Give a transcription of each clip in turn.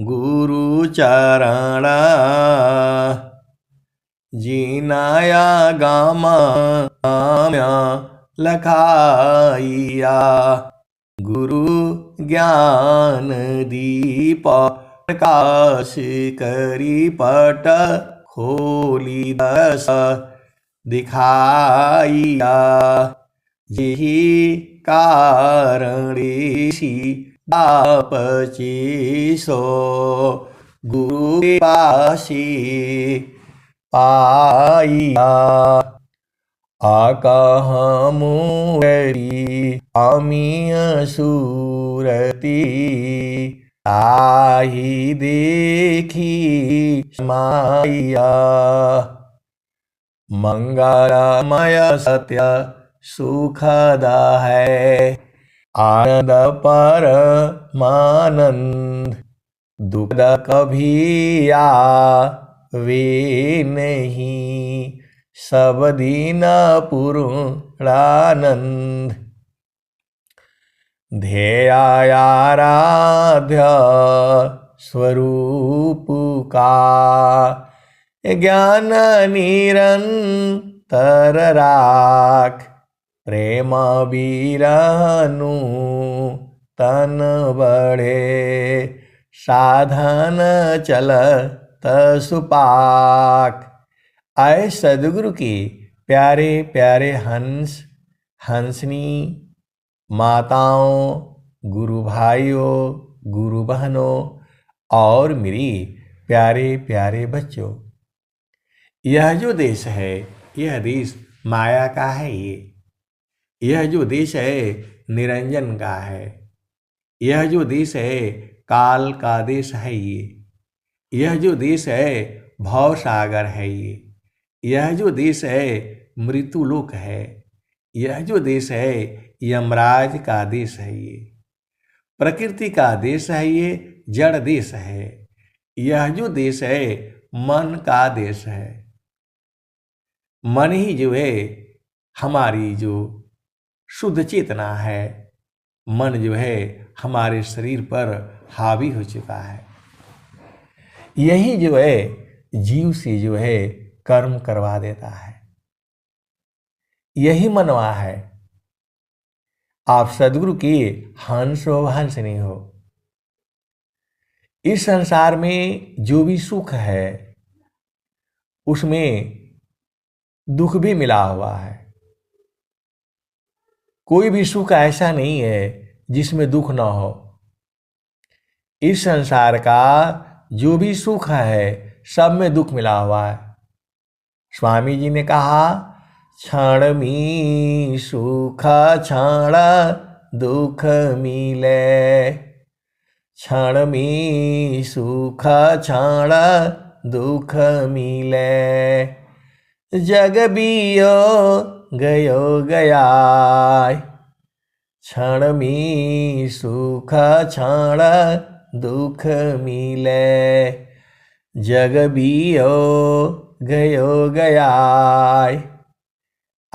गुरु चरण जिनाया गामा लखाइया। गुरु ज्ञान दीप प्रकाश करी पट खोली दस दिखाइया। यही कारण ऋषि तापसी सो गुरु पासी पाइया। आकाहमुरी अमीय सूरती ताहि देखी माया। मंगलमय सत्य सुखद है आनंद परमानंद। दुख कभी आवे नहीं सब दिन पूर्णानंद। ध्येयाराध्य स्वरूप का ज्ञान निरंतर राख। प्रेम बीरनु तन बढ़े साधन चलत सुपाक। आए सदगुरु के प्यारे प्यारे हंस हंसनी माताओं, गुरु भाइयों, गुरु बहनों और मेरी प्यारे प्यारे बच्चों, यह जो देश है यह देश माया का है। यह जो देश है निरंजन का है। यह जो देश है काल का देश है। यह जो देश है भव सागर है। यह जो देश है मृत्युलोक है। यह जो देश है यमराज का देश है। प्रकृति का देश है। ये जड़ देश है। यह जो देश है मन का देश है। मन ही जो है हमारी जो शुद्ध चेतना है। मन जो है हमारे शरीर पर हावी हो चुका है। यही जो है जीव से जो है कर्म करवा देता है। यही मनवा है। आप सदगुरु की हंस हो हंसनी हो। इस संसार में जो भी सुख है उसमें दुख भी मिला हुआ है। कोई भी सुख ऐसा नहीं है जिसमें दुख न हो। इस संसार का जो भी सुख है सब में दुख मिला हुआ है। स्वामी जी ने कहा क्षण मी सुख क्षण दुख मिले। क्षण मी सुख क्षण दुख मिले। जग बियो गयो गया। क्षण मी सुख क्षण दुख मिले। जग बियो गयो गया।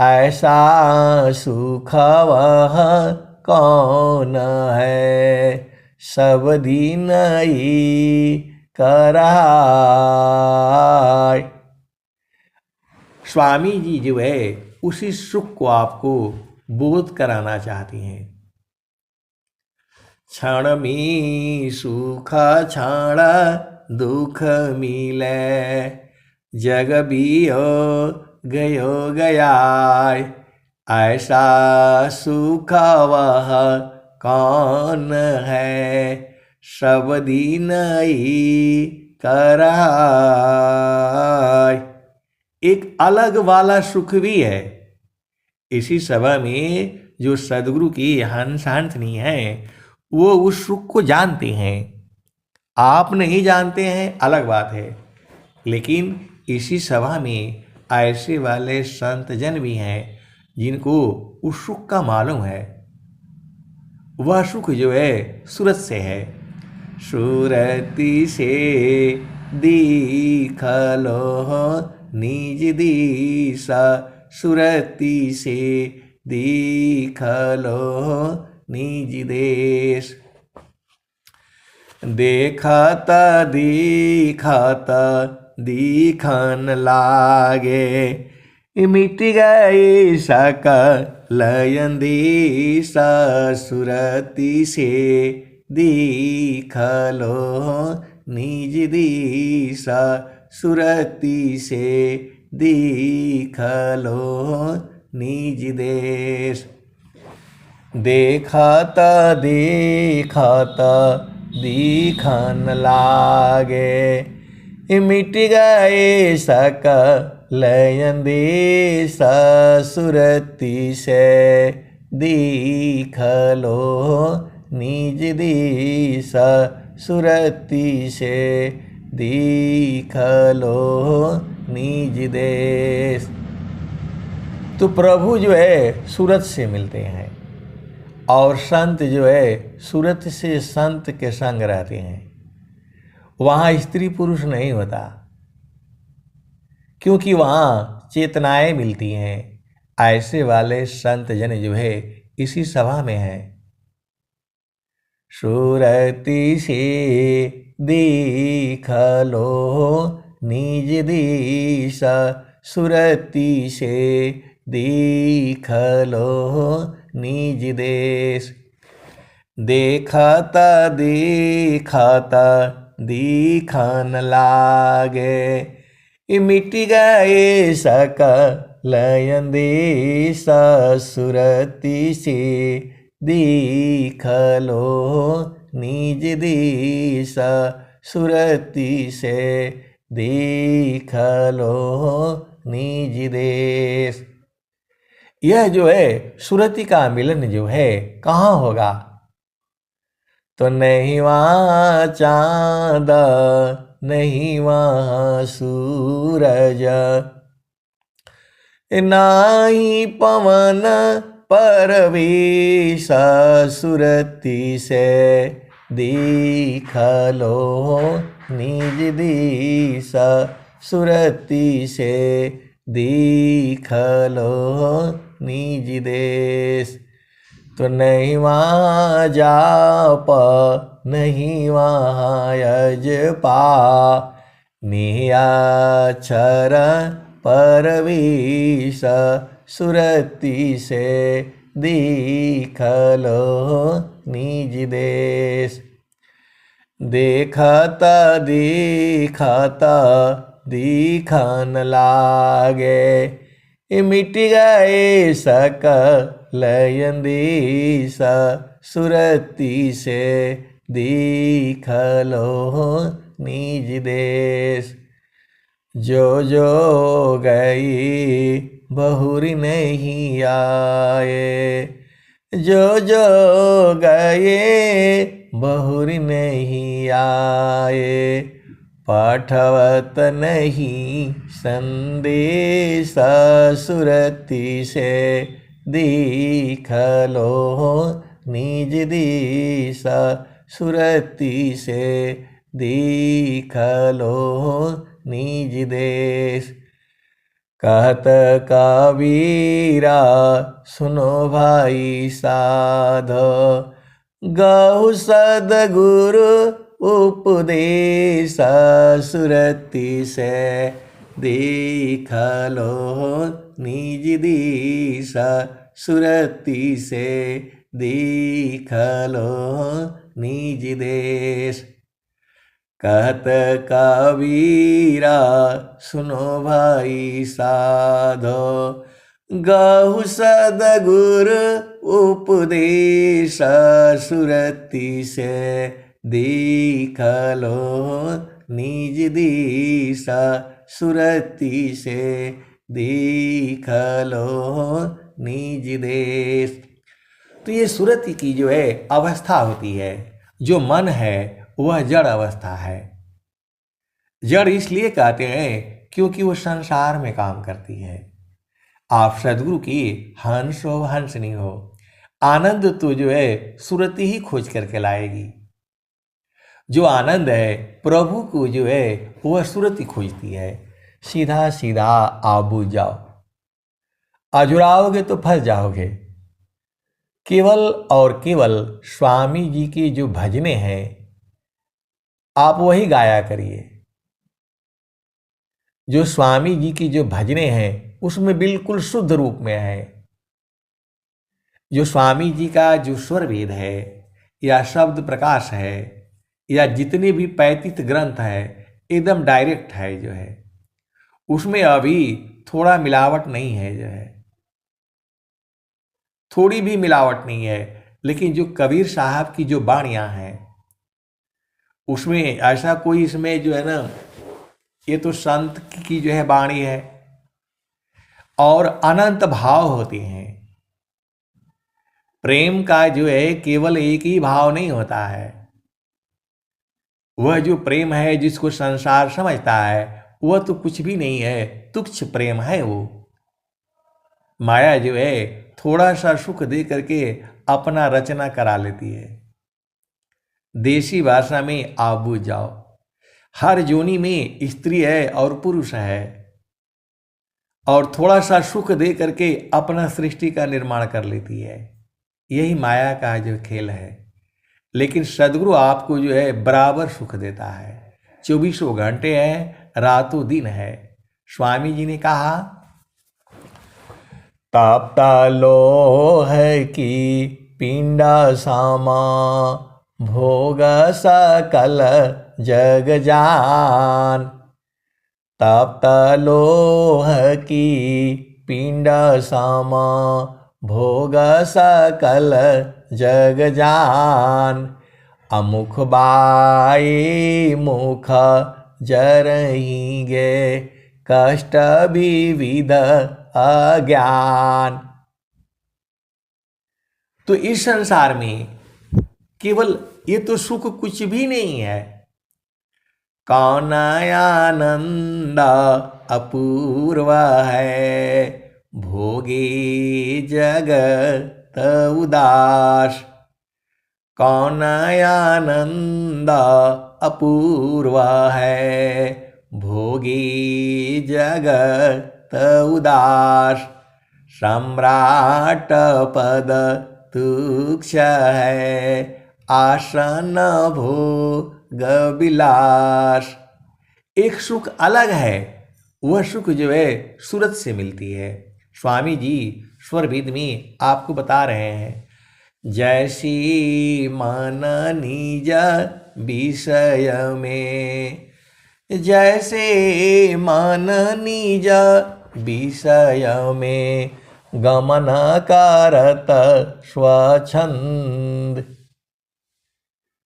ऐसा सुख वह कौन है सब दिन ही कराय। स्वामी जी जो है उसी सुख को आपको बोध कराना चाहती हैं। क्षण में सुख क्षण दुख मिले। जग बियो गयो गया। ऐसा सुख वह कौन है सब दिन ही कराय। एक अलग वाला सुख भी है। इसी सभा में जो सदगुरु की हंस हंसनी है वो उस सुख को जानते हैं। आप नहीं जानते हैं अलग बात है। लेकिन इसी सभा में ऐसे वाले संत जन भी हैं जिनको उस सुख का मालूम है। वह सुख जो है सूरत से है। सूरती से दिखलो निज दिशा। सूरती से दिखलो निज देश। देखत दिखत दिखन लागे, मिट गए सकल अंदेश सुरति से दिखलो निज दिश, सुरति से दिखलो निज देश। देखत देखत दिखन लागे, मिट गए सकल अंदेश सुरति से दिखलो निज दिश, सुरति से दिखलो निज देश। तो प्रभु जो है सूरत से मिलते हैं और संत जो है सूरत से संत के संग रहते हैं। वहाँ स्त्री पुरुष नहीं होता, क्योंकि वहाँ चेतनाएं मिलती हैं। ऐसे वाले संत जन जो है इसी सभा में हैं। सुरति से दिखलो निज दिश, सुरति से दिखलो निज देश। देखत देखत दिखन लागे, मिट गए सकल अंदेश सुरति से दिखलो निज दिश, सुरति से दिखलो निज देश। यह जो है सुरति का मिलन जो है कहाँ होगा? तो नहीं वहाँ चाँद नहीं वहाँ सूरज, नाही पवन परवेश, सुरति से दिखलो निज दिश, सुरति से दिखलो निज देश। तो नहीं वहाँ जाप नहीं वहाँ यजपा, नियाक्षर परवेश, सुरति से दिखलो निज देश। देखत देखत दिखन लागे, मिट गए सकल अंदेश, सुरति से दिखलो निज देश। जो जो गई बहुरी नहीं आए, जो जो गए बहुरी नहीं आए, पाठवत नहीं संदेश, सुरति से दिखलो निज दिश, सुरति से दिखलो निज देश। कहत कबीरा सुनो भाई साधो, गहु सद्गुरु उपदेश, सुरति से दिखलो निज दिश, सुरति से दिखलो निज देश। कहत कबीरा सुनो भाई साधो, गहु सद्गुरु उपदेश, सुरति से दिखलो निज दिश, सुरति से दिखलो निज देश। तो ये सुरति की जो है अवस्था होती है, जो मन है वह जड़ अवस्था है। जड़ इसलिए कहते हैं क्योंकि वो संसार में काम करती है। आप सदगुरु की हंस हो हंसनी हो, आनंद तो जो है सुरति ही खोज करके लाएगी। जो आनंद है प्रभु को जो है वह सुरति खोजती है। सीधा सीधा आप बुझ जाओ, अजुराओगे तो फंस जाओगे। केवल और केवल स्वामी जी की जो भजने हैं आप वही गाया करिए। जो स्वामी जी की जो भजनें हैं उसमें बिल्कुल शुद्ध रूप में है। जो स्वामी जी का जो स्वर वेद है या शब्द प्रकाश है या जितने भी 35 ग्रंथ है एकदम डायरेक्ट है जो है, उसमें अभी थोड़ा मिलावट नहीं है जो है, थोड़ी भी मिलावट नहीं है। लेकिन जो कबीर साहब की जो बाणियां हैं उसमें ऐसा कोई इसमें जो है ना, ये तो संत की जो है वाणी है और अनंत भाव होते हैं। प्रेम का जो है केवल एक ही भाव नहीं होता है। वह जो प्रेम है जिसको संसार समझता है वह तो कुछ भी नहीं है, तुच्छ प्रेम है वो। माया जो है थोड़ा सा सुख दे करके अपना रचना करा लेती है। देसी भाषा में आप बूझ जाओ, हर जोनी में स्त्री है और पुरुष है और थोड़ा सा सुख दे करके अपना सृष्टि का निर्माण कर लेती है। यही माया का जो खेल है। लेकिन सदगुरु आपको जो है बराबर सुख देता है। 24 घंटे है, रातों दिन है। स्वामी जी ने कहा, ताप्ता लोह की पिंडा सामा भोग सकल जग जान। ताप्ता लोह की पिंडा सामा भोग सकल जग जान। अमुख बाई मुख जरहिंगे कष्ट विविध अज्ञान। तो इस संसार में केवल ये तो सुख कुछ भी नहीं है। कौन आनंद अपूर्व है भोगे जगत उदास। कौन आनंद अपूर्व है भोगी जगत उदास। सम्राट पद तुक्ष है आसन भोग विलास। एक सुख अलग है, वह सुख जो है सूरत से मिलती है। स्वामी जी स्वरवेद में आपको बता रहे हैं, जैसी मन निज विषय में, जैसे मन निज विषय में गमन करत स्वच्छंद।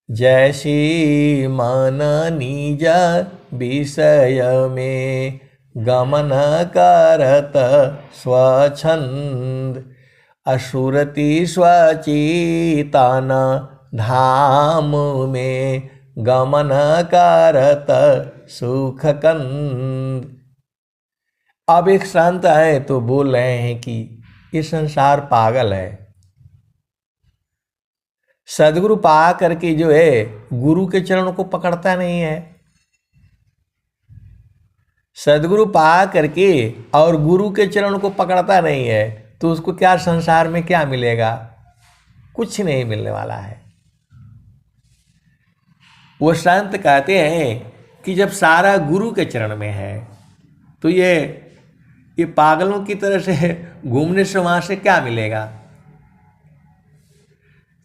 जैसी मन निज विषय में गमन करत स्वच्छंद। असुरति स्वचेतन धाम में गमन करत सुखकंद। अब एक संत है तो बोल रहे हैं कि ये संसार पागल है। सदगुरु पा करके जो है गुरु के चरणों को पकड़ता नहीं है। सदगुरु पा करके और गुरु के चरणों को पकड़ता नहीं है तो उसको क्या संसार में क्या मिलेगा? कुछ नहीं मिलने वाला है। वो संत कहते हैं कि जब सारा गुरु के चरण में है तो ये पागलों की तरह से घूमने से वहां से क्या मिलेगा?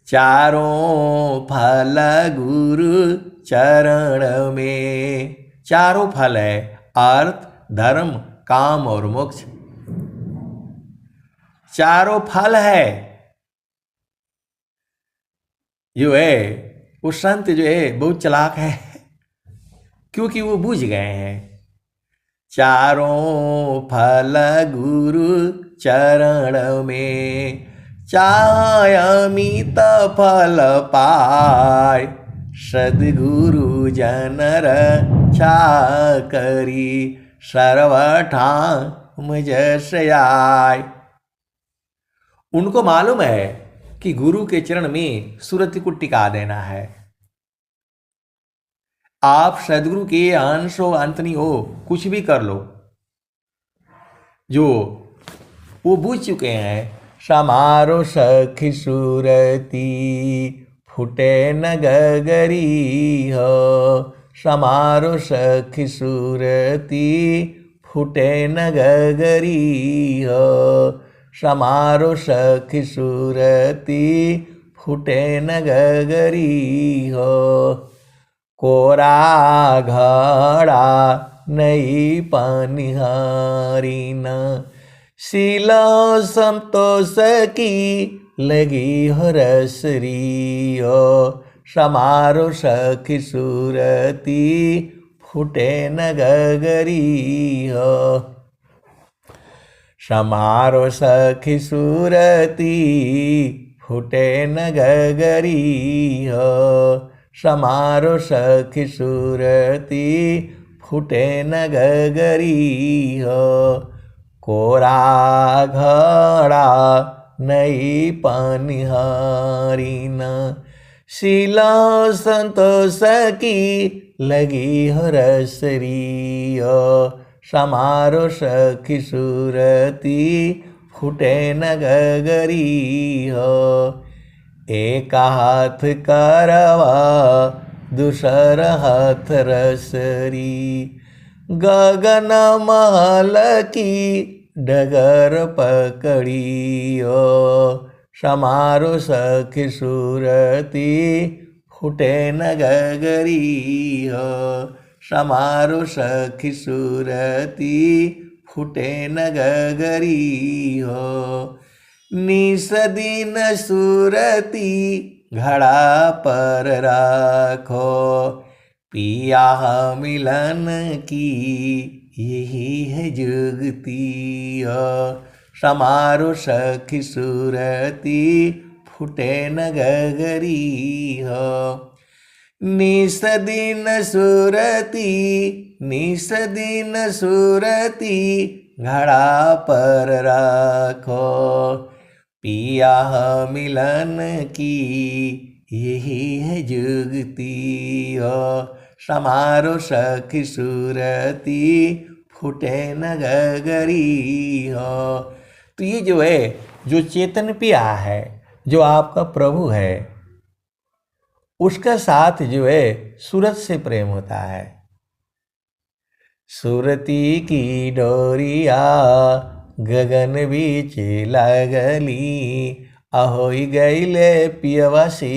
चारों फल गुरु चरण में। चारों फल है, अर्थ, धर्म, काम और मोक्ष। चारों फल है। जो है वो संत जो है बहुत चालाक है, क्योंकि वो बुझ गए हैं। चारों फल गुरु चरण में, चाहे अमित फल पाय। सद्गुरु जनर छा करी सर्वठाम जस आय। उनको मालूम है कि गुरु के चरण में सुरति को टिका देना है। आप सदगुरु के अंश हो अंतनी हो, कुछ भी कर लो, जो वो बुझ चुके हैं। समारो सखी सुरती फूटे न गगरी हो। समारो सखी सूरती फूटे न गगरी हो। समारो सखी सूरती फूटे न गगरी हो। कोरा घड़ा नई पनिहारी न शीला संतोष की लगी हो रसरी हो। समारो सखी सूरती फूटे न गगरी हो। समारो सखी सूरती फूटे न गगरी हो। समारो सखी सूरती फूटे न गगरी हो। कोरा घड़ा नई पनिहारी न शीला संतोष की लगी हो रसरी हो। समारो सखी सूरती फूटे न गगरी हो। एक हाथ करवा दूसर हाथ रसरी गगन महल की डगर पकड़ी हो। समारो सखी सूरती फूटे न गगरी हो। समारो सखी सूरती फूटे न गगरी हो। निस दिन सूरती घड़ा पर राखो। पिया मिलन की यही है जुगती हो। समारो सखी सूरती फूटे न गगरी हो। निस दिन सूरती निस दिन सूरती घड़ा पर राखो। पिया मिलन की यही है जुगती हो। समारो सखी सूरती फूटे न गगरी हो। तो ये जो है, जो चेतन पिया है, जो आपका प्रभु है, उसका साथ जो है सूरत से प्रेम होता है। सूरती की डोरिया गगन बीच लगली। अहोई गईले पियवासी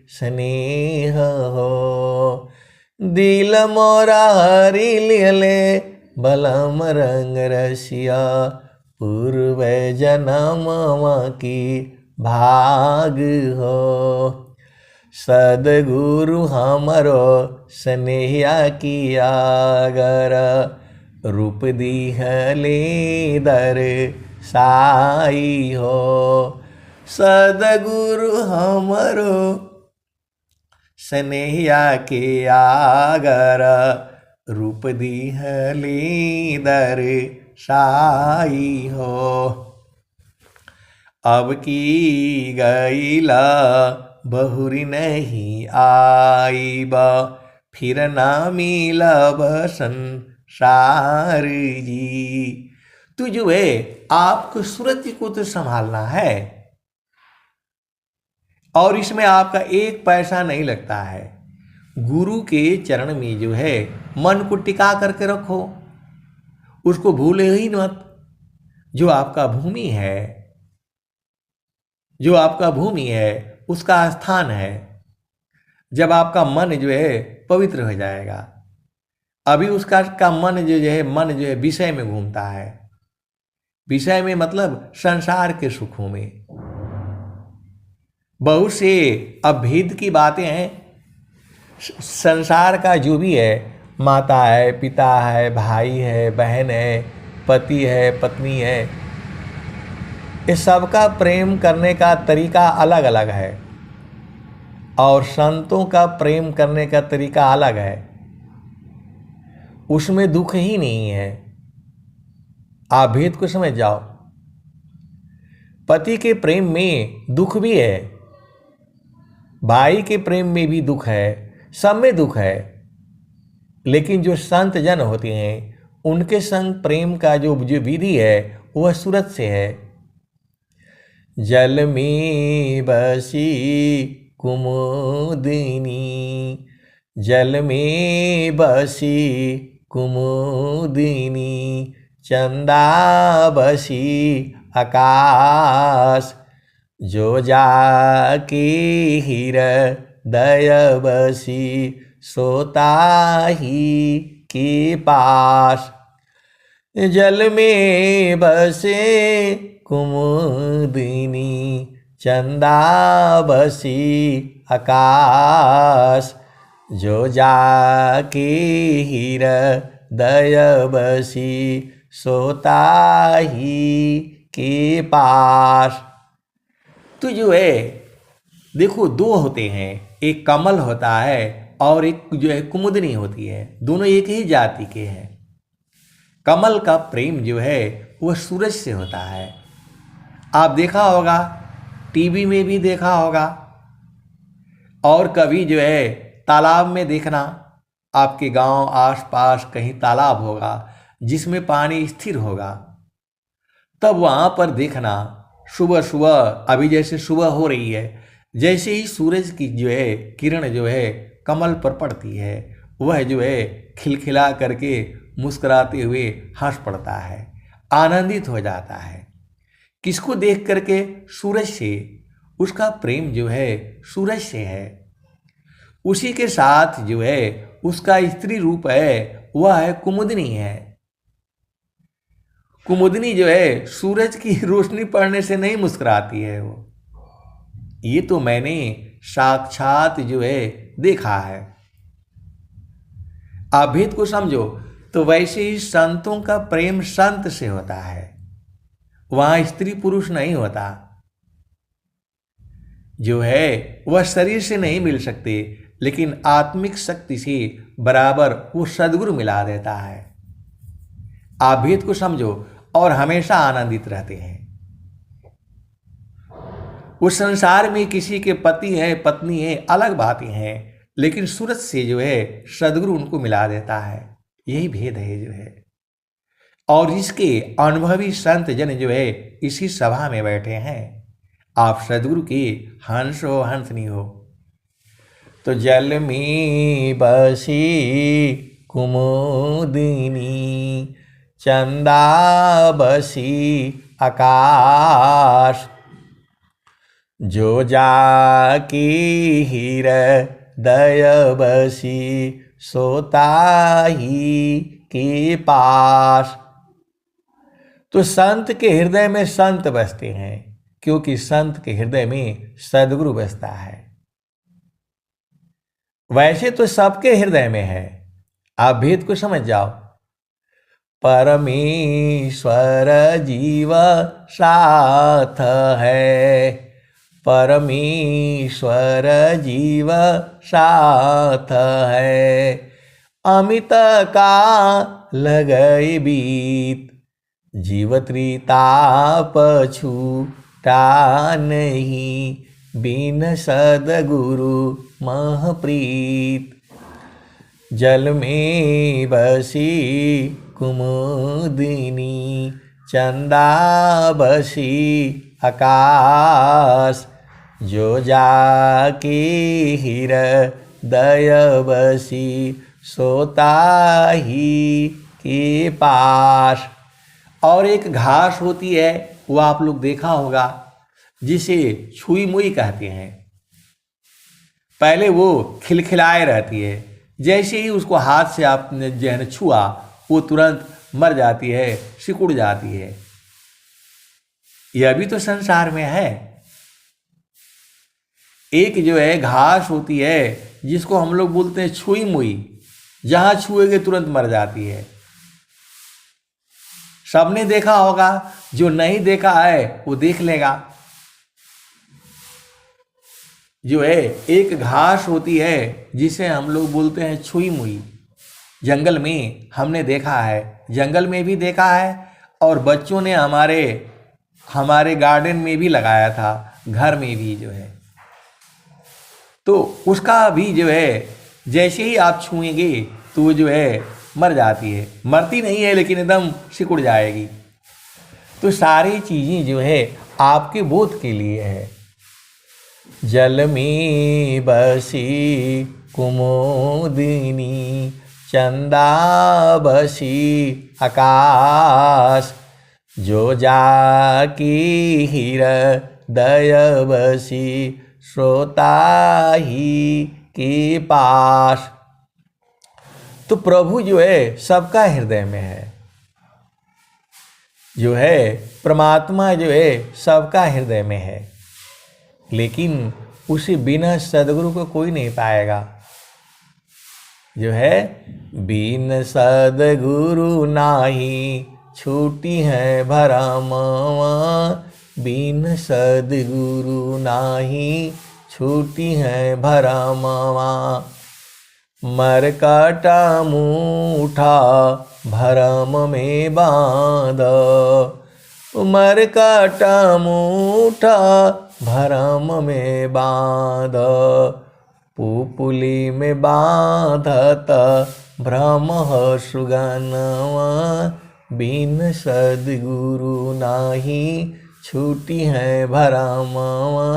स्नेह हो। दिल मोरा हरी लिहले बलम रंग रसिया। पूर्व जन्म की भाग हो। सदगुरु हमरो स्नेहिया किया गर। रूप दिहले दर साई हो। सदगुरु हमरो स्नेहिया किया गर। रूप दिहले दर साई हो। अब की गईला बहुरी नहीं आईबा। फिर ना मिलब संसार जी। तो जो है आपको सूरत को तो संभालना है, और इसमें आपका एक पैसा नहीं लगता है। गुरु के चरण में जो है मन को टिका करके रखो, उसको भूले ही मत। जो आपका भूमि है, जो आपका भूमि है, उसका स्थान है। जब आपका मन जो है पवित्र हो जाएगा, अभी उसका मन जो है विषय में घूमता है। विषय में मतलब संसार के सुखों में। बहुत से अभेद की बातें हैं। संसार का जो भी है, माता है, पिता है, भाई है, बहन है, पति है, पत्नी है, इस सबका प्रेम करने का तरीका अलग अलग है, और संतों का प्रेम करने का तरीका अलग है। उसमें दुख ही नहीं है। आप भेद को समझ जाओ। पति के प्रेम में दुख भी है, भाई के प्रेम में भी दुख है, सब में दुख है। लेकिन जो संत जन होते हैं, उनके संग प्रेम का जो विधि है वह सूरत से है। जल में बसी कुमुदिनी, जल में बसी कुमुदिनी, चंदा बसी आकाश, जो जाके हृदय बसी सोता ही के पास। जल में बसे कुमुदिनी, चंदा बसी आकाश, जो जाके हृदय बसी सोता ही के पास। तो जो है देखो, दो होते हैं, एक कमल होता है और एक जो है कुमुदिनी होती है, दोनों एक ही जाति के हैं। कमल का प्रेम जो है वह सूरज से होता है। आप देखा होगा, टीवी में भी देखा होगा, और कभी जो है तालाब में देखना, आपके गांव आसपास कहीं तालाब होगा जिसमें पानी स्थिर होगा, तब वहाँ पर देखना सुबह सुबह, अभी जैसे सुबह हो रही है, जैसे ही सूरज की जो है किरण जो है कमल पर पड़ती है, वह जो है खिलखिला करके मुस्कुराते हुए हंस पड़ता है, आनंदित हो जाता है। किसको देख करके? सूरज से। उसका प्रेम जो है सूरज से है। उसी के साथ जो है उसका स्त्री रूप है, वह है कुमुदिनी है। कुमुदिनी जो है सूरज की रोशनी पड़ने से नहीं मुस्कुराती है वो। ये तो मैंने साक्षात जो है देखा है। आप भेद को समझो। तो वैसे ही संतों का प्रेम संत से होता है, वहां स्त्री पुरुष नहीं होता। जो है वह शरीर से नहीं मिल सकते, लेकिन आत्मिक शक्ति से बराबर वो सद्गुरु मिला देता है। आप भेद को समझो और हमेशा आनंदित रहते हैं। उस संसार में किसी के पति हैं, पत्नी है, अलग बातें हैं, लेकिन सूरज से जो है सद्गुरु उनको मिला देता है। यही भेद है जो है। और इसके अनुभवी संत जन जो है इसी सभा में बैठे हैं। आप सद्गुरु के हंस हो, हंसनी हो। तो जल में बसी कुमुदिनी, चंदा बसी आकाश, जो जाके हृदय बसी सोता ही के पास। तो संत के हृदय में संत बसते हैं, क्योंकि संत के हृदय में सद्गुरु बसता है। वैसे तो सबके हृदय में है, आप भेद को समझ जाओ। परमेश्वर जीव साथ है, परमेश्वर जीव साथ है, अमित का लगई बीत, जीव त्रिताप छूटा नहीं, बिन सद्गुरु महप्रीत। जल में बसी कुमुदिनी, चंदा बसी आकाश, जो जाके हृदय बसी सोता ही के पास। और एक घास होती है, वो आप लोग देखा होगा, जिसे छुई मुई कहते हैं। पहले वो खिलखिलाए रहती है, जैसे ही उसको हाथ से आपने जो है छुआ, वो तुरंत मर जाती है, सिकुड़ जाती है। यह भी तो संसार में है। एक जो है घास होती है, जिसको हम लोग बोलते हैं छुई मुई, जहां छुएंगे तुरंत मर जाती है। सबने देखा होगा, जो नहीं देखा है वो देख लेगा। जो है एक घास होती है, जिसे हम लोग बोलते हैं छुई मुई, जंगल में हमने देखा है, जंगल में भी देखा है, और बच्चों ने हमारे गार्डन में भी लगाया था, घर में भी जो है। तो उसका भी जो है जैसे ही आप छुएंगे तो वो जो है मर जाती है। मरती नहीं है, लेकिन एकदम सिकुड़ जाएगी। तो सारी चीज़ें जो है आपके बोध के लिए है। जल में बसी कुमुदिनी, चंदा बसी आकाश, जो जाकी हृदय बसी श्रोता ही के पास। तो प्रभु जो है सबका हृदय में है, जो है परमात्मा जो है सबका हृदय में है, लेकिन उसे बिना सदगुरु को कोई नहीं पाएगा। जो है बिन सदगुरु नाही छूटी है भरमवा, बिन सदगुरु नाही छूटी है भरमवा। मरकटा मूठा भरम में बांध, मरकटा मूठा भरम में बांध, पुपुली में बांधत भ्रम सुगनवा, बिन सदगुरु नाही छूटी है भरमवा,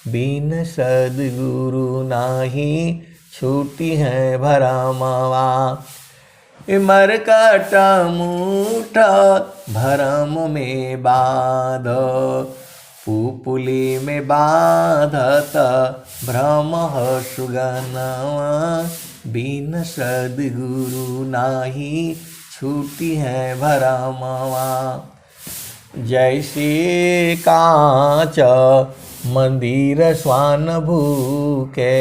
बिन सदगुरु नाही छूटी है भरमवा। मरकटा मूठा भरम में बांध, पुपुली में बांधत भ्रम सुगनवा, बिन सदगुरु नाही छूटी है भरमवा। जैसे कांच मंदिर स्वान भूके,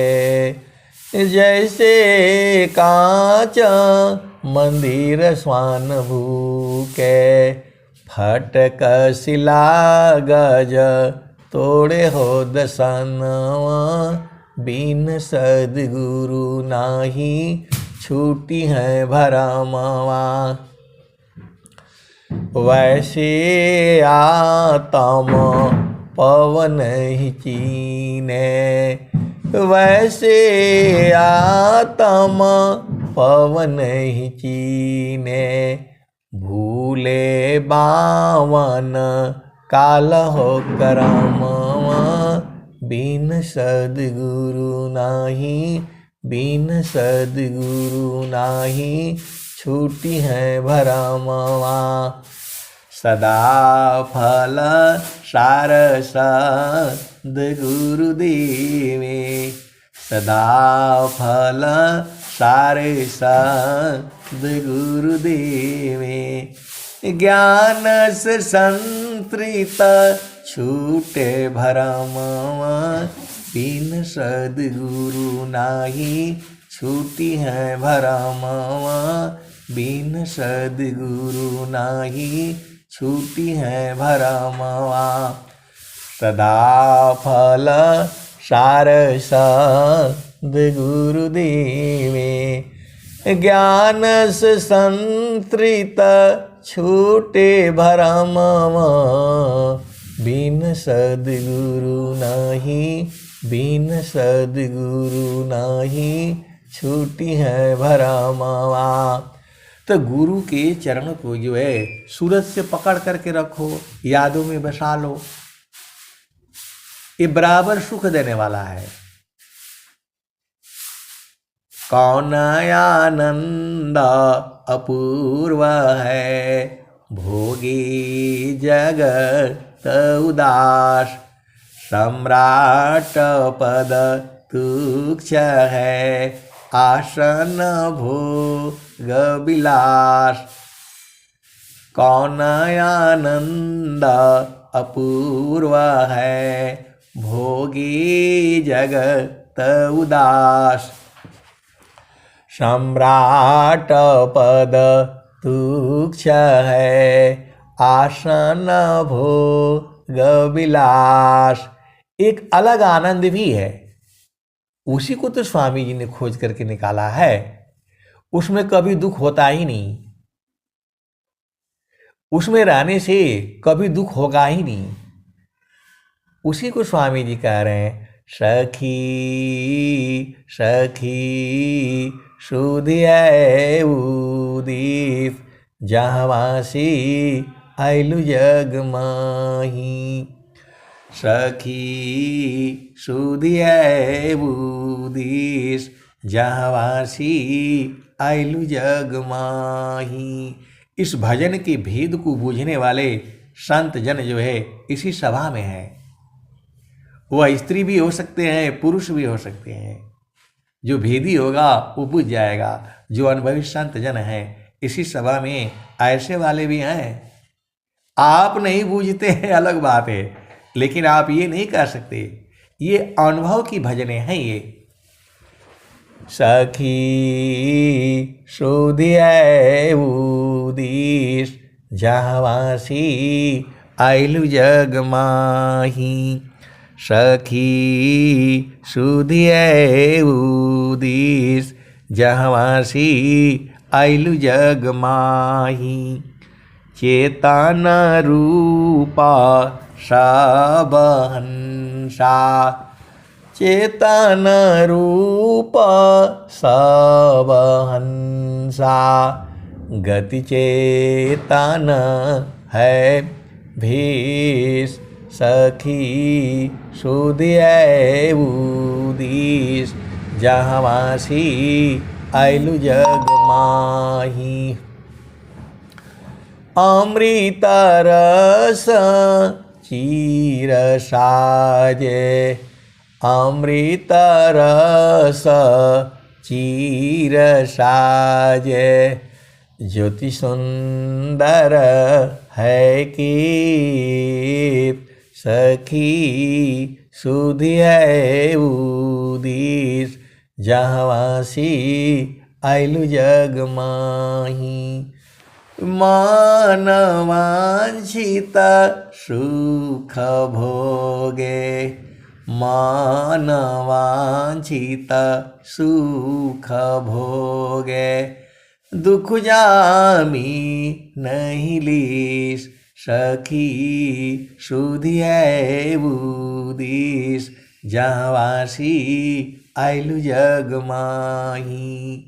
जैसे कांच मंदिर स्वान भूके, फटक शिला गज तोड़े हो दसनवा, बिन सदगुरु नाही छूटी है भरमवा। वैसे आत्म पवन ही चीने, वैसे आत्म पवन ही चीने, भूले बावन काल हो करमवा, बिन सदगुरु नाही, बिन सदगुरु नाही छूटी है भरमवा। सदा फल सार सद्गुरुदेवे, सदा फल सारे सद्गुरुदेवे, ज्ञान से संतृत छूटे भरमवा, बिन सद्गुरु नाही छूटी है भरमवा, बिन सद्गुरु नाही छूटी है भरमवा। सदा फल सार सद्गुरुदेवे, ज्ञान से संतृत छूटे भरमवा, बिन सद्गुरु नाही, बिन सद्गुरु नाही छूटी है भरमवा। तो गुरु के चरण को जो है सूरज से पकड़ करके रखो, यादों में बसा लो, ये बराबर सुख देने वाला है। कौन आनंद अपूर्व है, भोगी जगत उदास, सम्राट पद तुच्छ है, आसन भोग विलास। कौन आनंद अपूर्व है, भोगी जगत उदास, सम्राट पद तुच्छ है, आसन भोग विलास। एक अलग आनंद भी है, उसी को तो स्वामी जी ने खोज करके निकाला है। उसमें कभी दुख होता ही नहीं, उसमें रहने से कभी दुख होगा ही नहीं। उसी को स्वामी जी कह रहे हैं, सखी सखी सुधिया उदीप, जहाँवासी आइलु जग माही। सखी सुधियै बुदिस जहवासी आइलु जग माही। इस भजन के भेद को बूझने वाले संत जन जो है इसी सभा में है। वह स्त्री भी हो सकते हैं, पुरुष भी हो सकते हैं। जो भेदी होगा वो बुझ जाएगा। जो अनुभवी संत जन है इसी सभा में ऐसे वाले भी हैं। आप नहीं बूझते हैं अलग बात है, लेकिन आप ये नहीं कर सकते। ये अनुभव की भजने हैं ये। सखी सुधियै बुदिस जहवासी आइलु जग माही। सखी सुधियै बुदिस जहवासी आइलु जग माही। चेतन रूपा सब हंसा चेतन रूप सब हंसा। गति चेतन है भेष सखी सुधियै बुदिस जहवासी आइलु जग माही। अमृत रस चीर साजे अमृत रस चीर साजे। ज्योति सुंदर है कि सखी सुधियै बुदिस जहवासी आइलु जग माही। मान वांछित सुख भोगे मान वांछित सुख भोगे। दुख जामी नहीं लीस सखी सुधियै बुदिस जहवासी आइलु जग माही।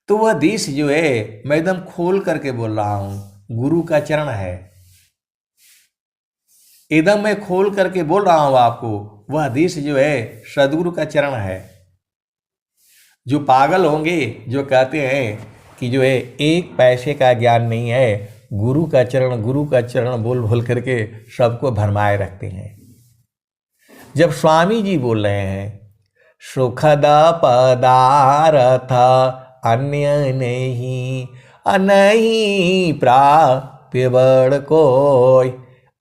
तो वह देश जो है मैं एकदम खोल करके बोल रहा हूं, गुरु का चरण है। एकदम मैं खोल करके बोल रहा हूं आपको, वह देश जो है सदगुरु का चरण है। जो पागल होंगे जो कहते हैं कि जो है एक पैसे का ज्ञान नहीं है, गुरु का चरण बोल बोल करके सबको भरमाए रखते हैं। जब स्वामी जी बोल रहे हैं सुखद पदार्थ अन्य नहीं नहीं प्राप्य बड़ कोई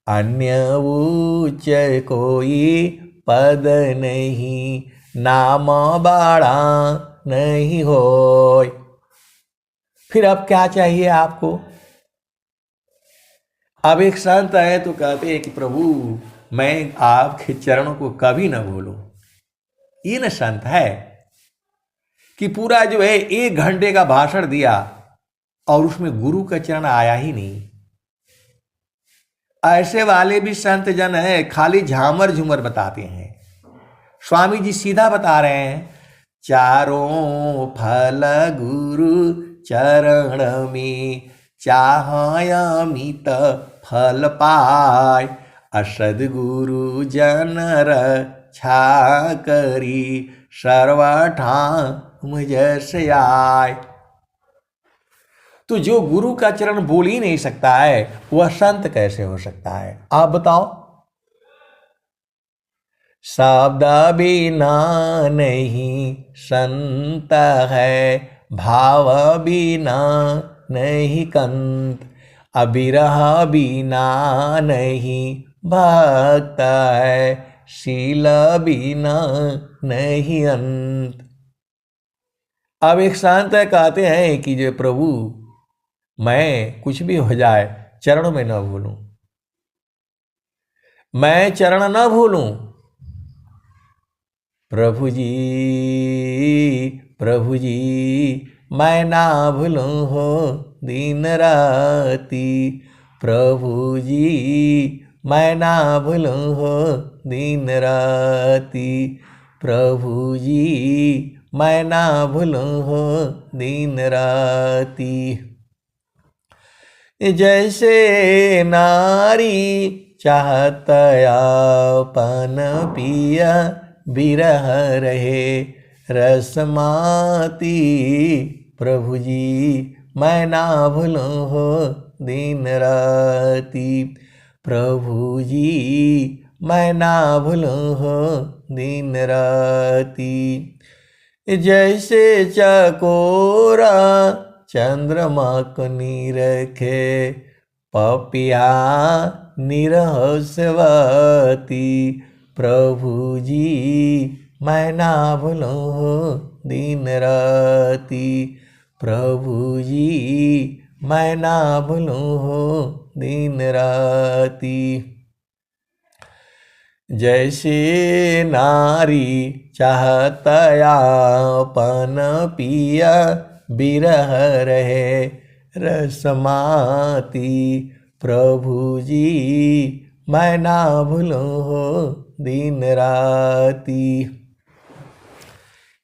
अन्य उच्च कोई पद नहीं नाम बड़ा नहीं होय। फिर अब क्या चाहिए आपको? अब एक संत है तो कहते हैं कि प्रभु मैं आपके चरणों को कभी न भूलूं। ये न संत है कि पूरा जो है 1 घंटे का भाषण दिया और उसमें गुरु का चरण आया ही नहीं। ऐसे वाले भी संत जन है, खाली झामर झूमर बताते हैं। स्वामी जी सीधा बता रहे हैं, चारों फल गुरु चरण में चाहय अमित फल पाय। असदगुरु जन रक्षा करी सर्वठाम जस आय। तो जो गुरु का चरण बोल ही नहीं सकता है वह संत कैसे हो सकता है? आप बताओ। शब्द बिना नहीं संत है, भाव बिना नहीं कंत। अविरह बिना नहीं भक्त है, शील बिना नहीं अंत। अब एक संत कहते हैं कि जो प्रभु मैं कुछ भी हो जाए चरण में न भूलूं, मैं चरण न भूलूं। प्रभु जी मैं ना भूलूं हो दिन राती। प्रभु जी मैं ना भूलूं हो दिन राती। प्रभु जी मैं ना भूलूं हो दिन राती। जैसे नारी चाहत अपन पिया बिरह रहे रसमाती। प्रभु जी मैं ना भूलूं हो दिन राती। प्रभु जी मैं ना भूलूं हो दिन राती। जैसे चकोरा चंद्रमा को निरखे पपिया निरहस्यवती। प्रभु जी मैं ना भूलूं हो दिन राती। प्रभु जी मैं ना भूलूं हो दिन राती। जैसे नारी चाहत अपन पिया बिरह रहे रसमाती। प्रभु जी मैं ना भूलूं हो दिन राती।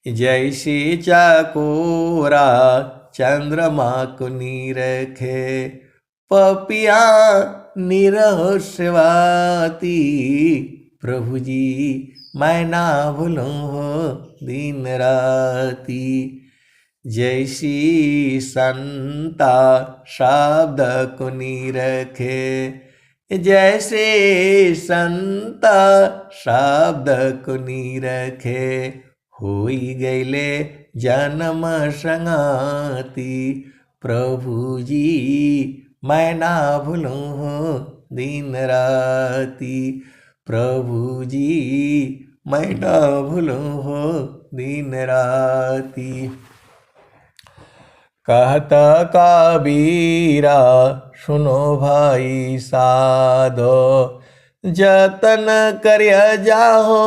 जैसे चकोरा चंद्रमा को निरखे पपिया निरहस्यवती। प्रभु जी मैं ना भूलूं हो दिन राती। जैसी संता शब्द को निरखे जैसे संता शब्द को निरखे होई गईले जन्म संगाती। प्रभु जी मैं ना भूलूं हो दिन राती। प्रभु जी मैं ना भूलूं हो दिन राती। कहता कबीरा सुनो भाई साधो जतन करिया जाहो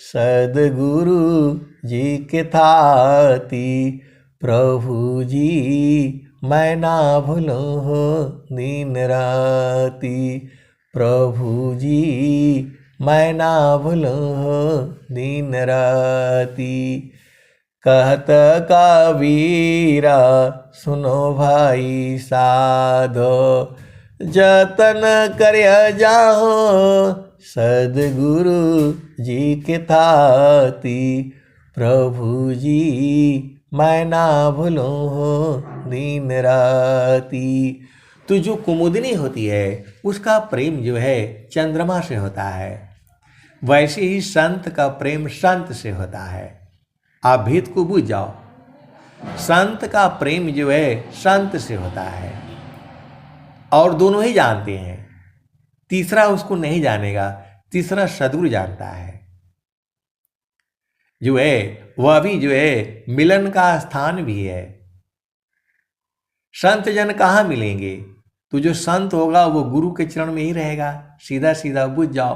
सदगुरु जी के थाती। प्रभु जी मैं ना भूलूं हो दिन राती। प्रभु जी मैं ना भूलूं हो दिन राती। कहत कबीरा सुनो भाई साधो जतन करिया जाहो सदगुरु जी के थाती। प्रभु जी मैं ना भूलूं हो दिन राती। तो जो कुमुदिनी होती है उसका प्रेम जो है चंद्रमा से होता है, वैसे ही संत का प्रेम संत से होता है। आप भेद को बूझ जाओ, संत का प्रेम जो है संत से होता है और दोनों ही जानते हैं, तीसरा उसको नहीं जानेगा, तीसरा सद्गुरु जानता है। जो है वह भी जो है मिलन का स्थान भी है। संत जन कहाँ मिलेंगे? तो जो संत होगा वो गुरु के चरण में ही रहेगा, सीधा सीधा बुझ जाओ।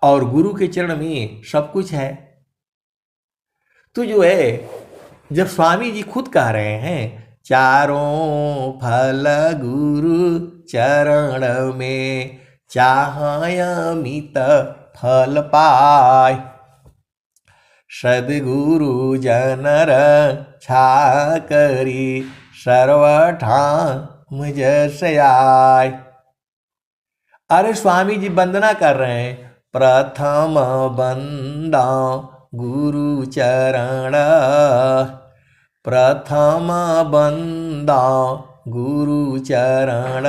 और गुरु के चरण में सब कुछ है। तो जो है जब स्वामी जी खुद कह रहे हैं चारों फल गुरु चरण में चाहयमित फल पाय, सद्गुरु जनर छा करी सर्वठाम जैसे आय। अरे स्वामी जी वंदना कर रहे हैं, प्रथम वंदा गुरु चरण, प्रथम वंदा गुरु चरण,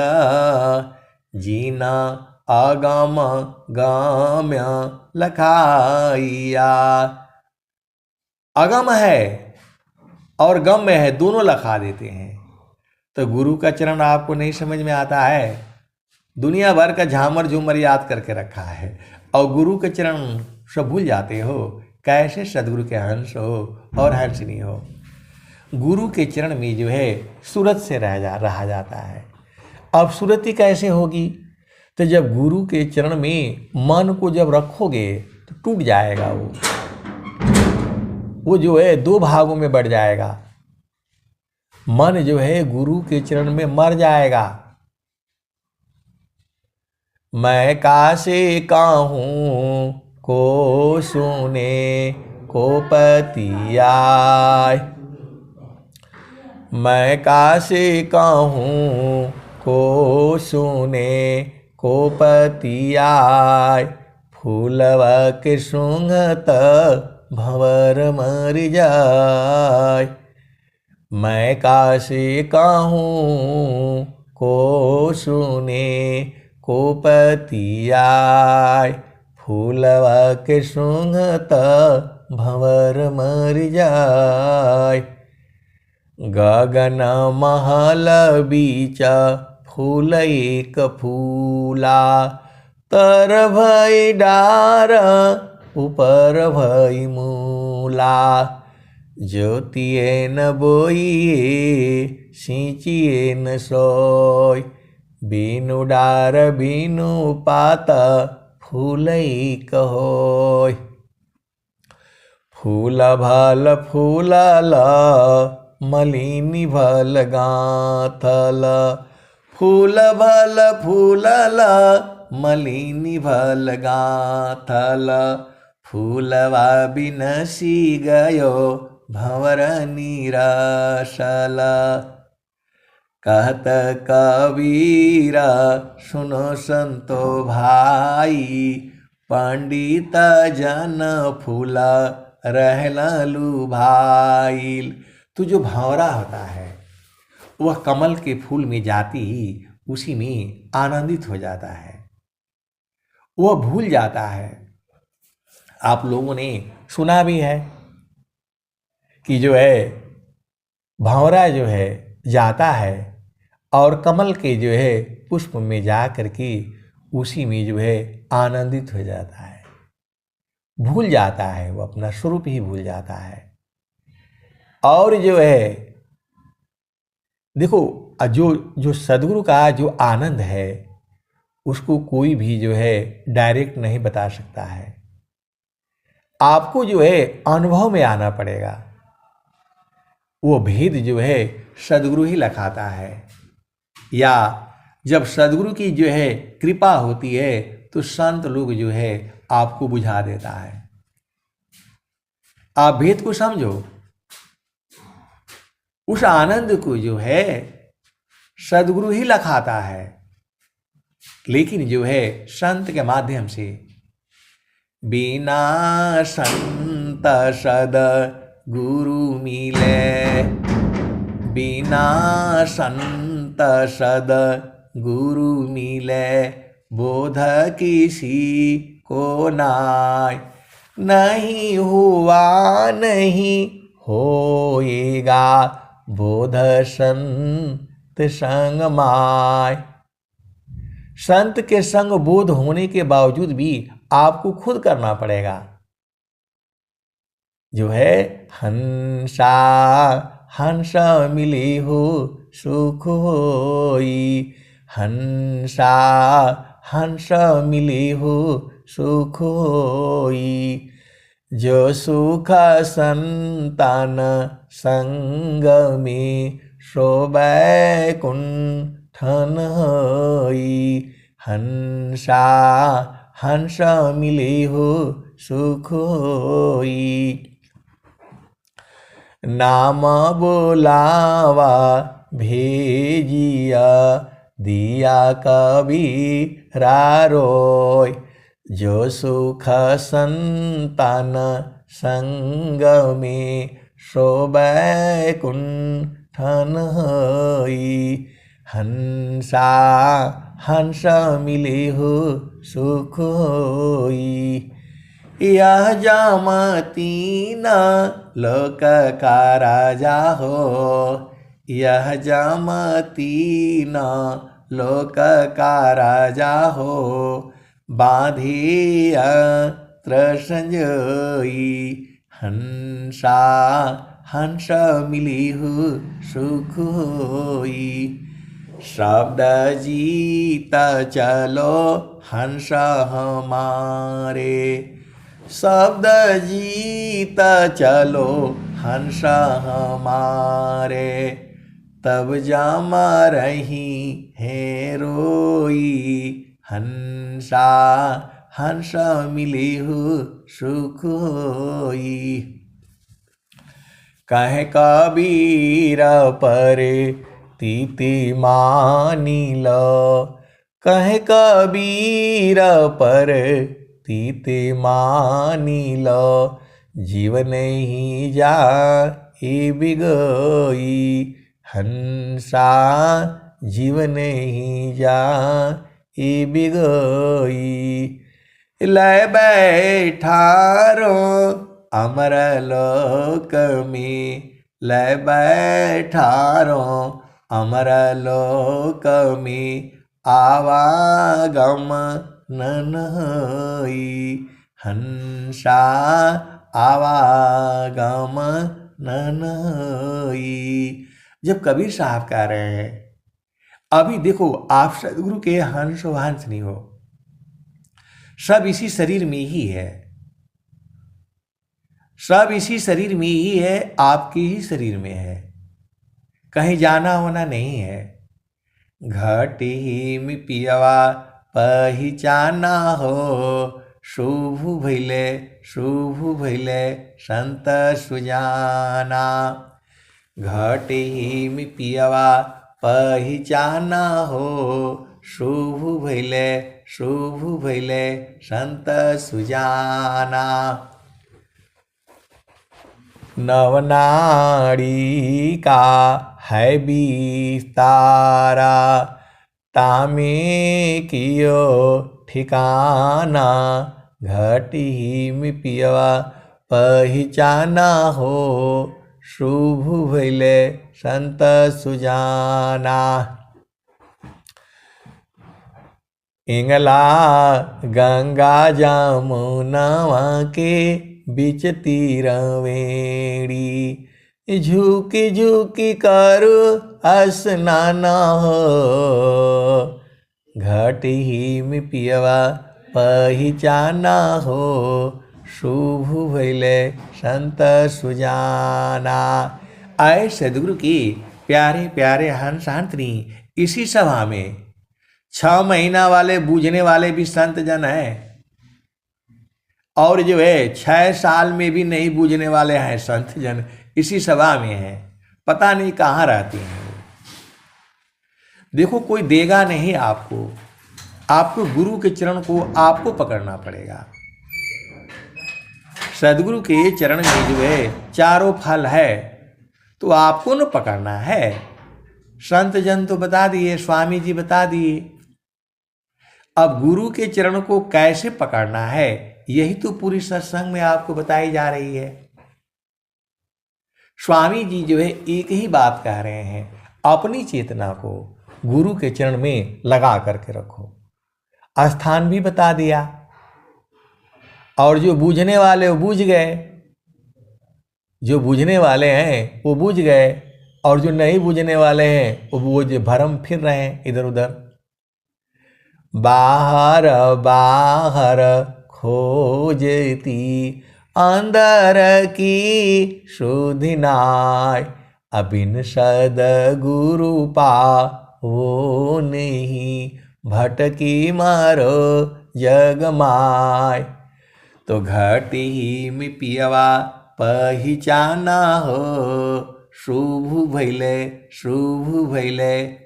जीना अगम गाम्य लखाइया। अगम है और गम्य है, दोनों लखा देते हैं। तो गुरु का चरण आपको नहीं समझ में आता है, दुनिया भर का झामर झूमर याद करके रखा है और गुरु के चरण सब भूल जाते हो। कैसे सदगुरु के हंस हो और हंसनी हो। गुरु के चरण में जो है सूरत से रहा जाता है। अब सूरती कैसे होगी? तो जब गुरु के चरण में मन को जब रखोगे तो टूट जाएगा, वो जो है दो भागों में बढ़ जाएगा। मन जो है गुरु के चरण में मर जाएगा। मैं कासे काहूँ को सुने को पतियाय, मैं कासे काहूँ को सुने कोपति आय, फूलव के सूंघत भंवर मर जाय। मैं कासे कहूँ को सुने, कोपति आय, फूलव के सूंघत भंवर मर जाय। गगन महल बीच फूल एक फूला, तर भई डार ऊपर भई मूला। ज्योतिए न बोइए, सिंचिए न सोय, बिनु डार बिनु पात फूल एक होय। फूल भल फूलल, मलिनी भल गाथल, फूल भल फूलल, मलिनी भल गाथल। फूलवा बिनसी गयो, भंवर निराशल। कहत कबीरा सुनो संतो भाई, पंडित जन फूला रहलू भाईल। तो जो भंवरा होता है वह कमल के फूल में जाती ही उसी में आनंदित हो जाता है, वह भूल जाता है। आप लोगों ने सुना भी है कि जो है भंवरा जो है जाता है और कमल के जो है पुष्प में जा करके उसी में जो है आनंदित हो जाता है, भूल जाता है, वो अपना स्वरूप ही भूल जाता है। और जो है देखो, जो सद्गुरु का जो आनंद है उसको कोई भी जो है डायरेक्ट नहीं बता सकता है, आपको जो है अनुभव में आना पड़ेगा। वो भेद जो है सद्गुरु ही लखाता है, या जब सद्गुरु की जो है कृपा होती है तो संत लोग जो है आपको बुझा देता है। आप भेद को समझो, उस आनंद को जो है सद्गुरु ही लखाता है, लेकिन जो है संत के माध्यम से। बिना संत सद गुरु मिले, बिना संत सद गुरु मिले, बोध किसी को नाय। नहीं हुआ नहीं होएगा, बोध संत संग माय। संत के संग बोध होने के बावजूद भी आपको खुद करना पड़ेगा। जो है हंसा हंस मिली हो सुख होई, हंसा हंस मिली हो सुख होई। जो सुख संतान संग में, शोभै कुंठन होई। हंसा हंस मिली हो सुख होई। नाम बोलावा भेजिया, दिया कबीरा रोय। जो सुख संतान संग में, शोभै कुंठन होई। हंसा हंस मिली हो सुख होई। यह जामती न लोक का राजा हो, यह जामती न लोक का राजा हो। बांधिया संजोई, हंसा हंस मिली हो सुख होई। शब्द जीत चलो हंस हमारे, शब्द जीत चलो हंस हमारे। तब जामा रही है रोई, हंसा हंस मिली हो सुख होई। कहे कबीर परे तीति मानी लो, कहे कबीर पर तीते मानी लो, जीवन ही जा ए बिगई। हंसा जीवन ही जा ए बिगई। लय बैठारो अमर लोक में, लय बैठारो अमर लोक में, आवागम नन हई। हंसा आवागम नन हई। जब कबीर साहब कह रहे हैं, अभी देखो आप सदगुरु के हंस हंस नहीं हो, सब इसी शरीर में ही है, सब इसी शरीर में ही है, आपके ही शरीर में है, कहीं जाना होना नहीं है। घटी में पियवा पहचाना हो, शुभ भैले संत सुजाना। घटी में पियवा पहचाना हो, शुभ भैले संत सुजाना। नवनाड़ी का है विस्तारा, तामे कियो ठिकाना। घटी में पियवा पहचाना हो, शुभ भैले संत सुजाना। इंगला गंगा जमुनवा के बीच तीरवेणी, झुकी झुकी करू स्नान हो। घटी में पियवा पहचाना हो, शुभ भैले संत सुजाना। आए सदगुरु की प्यारे प्यारे हंस हंसनी, इसी सभा में 6 महीना वाले बूझने वाले भी संत जन हैं, और जो है 6 साल में भी नहीं बूझने वाले हैं संत जन, इसी सभा में हैं। पता नहीं कहाँ रहते हैं। देखो कोई देगा नहीं आपको, आपको गुरु के चरण को आपको पकड़ना पड़ेगा। सदगुरु के चरण में जो है चारों फल है, तो आपको न पकड़ना है। संत जन तो बता दिए, स्वामी जी बता दिए, अब गुरु के चरण को कैसे पकड़ना है, यही तो पूरी सत्संग में आपको बताई जा रही है। स्वामी जी जो है एक ही बात कह रहे हैं, अपनी चेतना को गुरु के चरण में लगा करके रखो। स्थान भी बता दिया, और जो बूझने वाले वो बूझ गए, जो बूझने वाले हैं वो बूझ गए, और जो नहीं बूझने वाले हैं वो जो भरम फिर रहे हैं इधर उधर। बाहर बाहर खोजती अंदर की सुधि नाय, अबिन सद्गुरु पा वो नहीं, भटकी मारो जग माय। तो घटी में पियवा पहचाना हो, शुभ भैले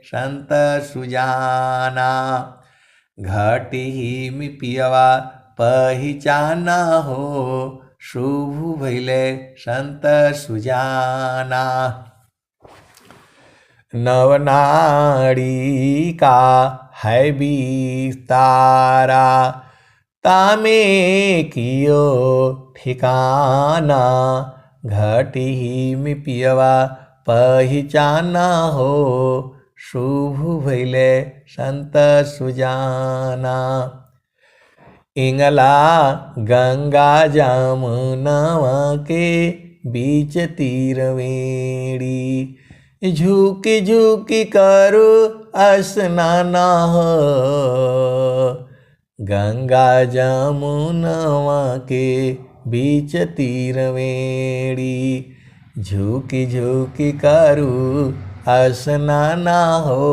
संत सुजाना। घटी में पियवा पहचाना हो, शुभ भैले संत सुजाना। नवनाड़ी का है विस्तारा, तामे कियो ठिकाना। घटी में पियवा पहचाना हो, शुभ भैले संत सुजाना। इंगला गंगा जमुनवा के बीच तीरवेणी, झुकी झुकी करू स्नाना हो। गंगा जमुनवा के बीच तीरवेणी, झुकी झुकी करू स्नाना हो।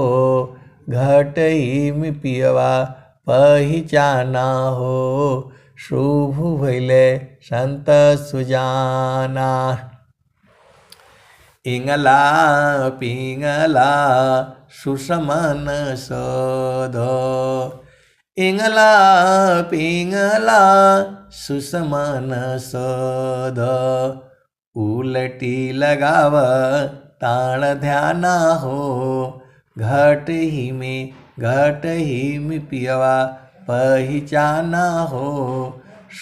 घटी में पियवा पहचाना हो, शुभ भैले संत सुजाना। इंगला पिंगला सुषमन शोध इंगला पिंगला सुषमन शोध उलटी लगाव ताण ध्याना हो घट ही में पियवा पहिचाना हो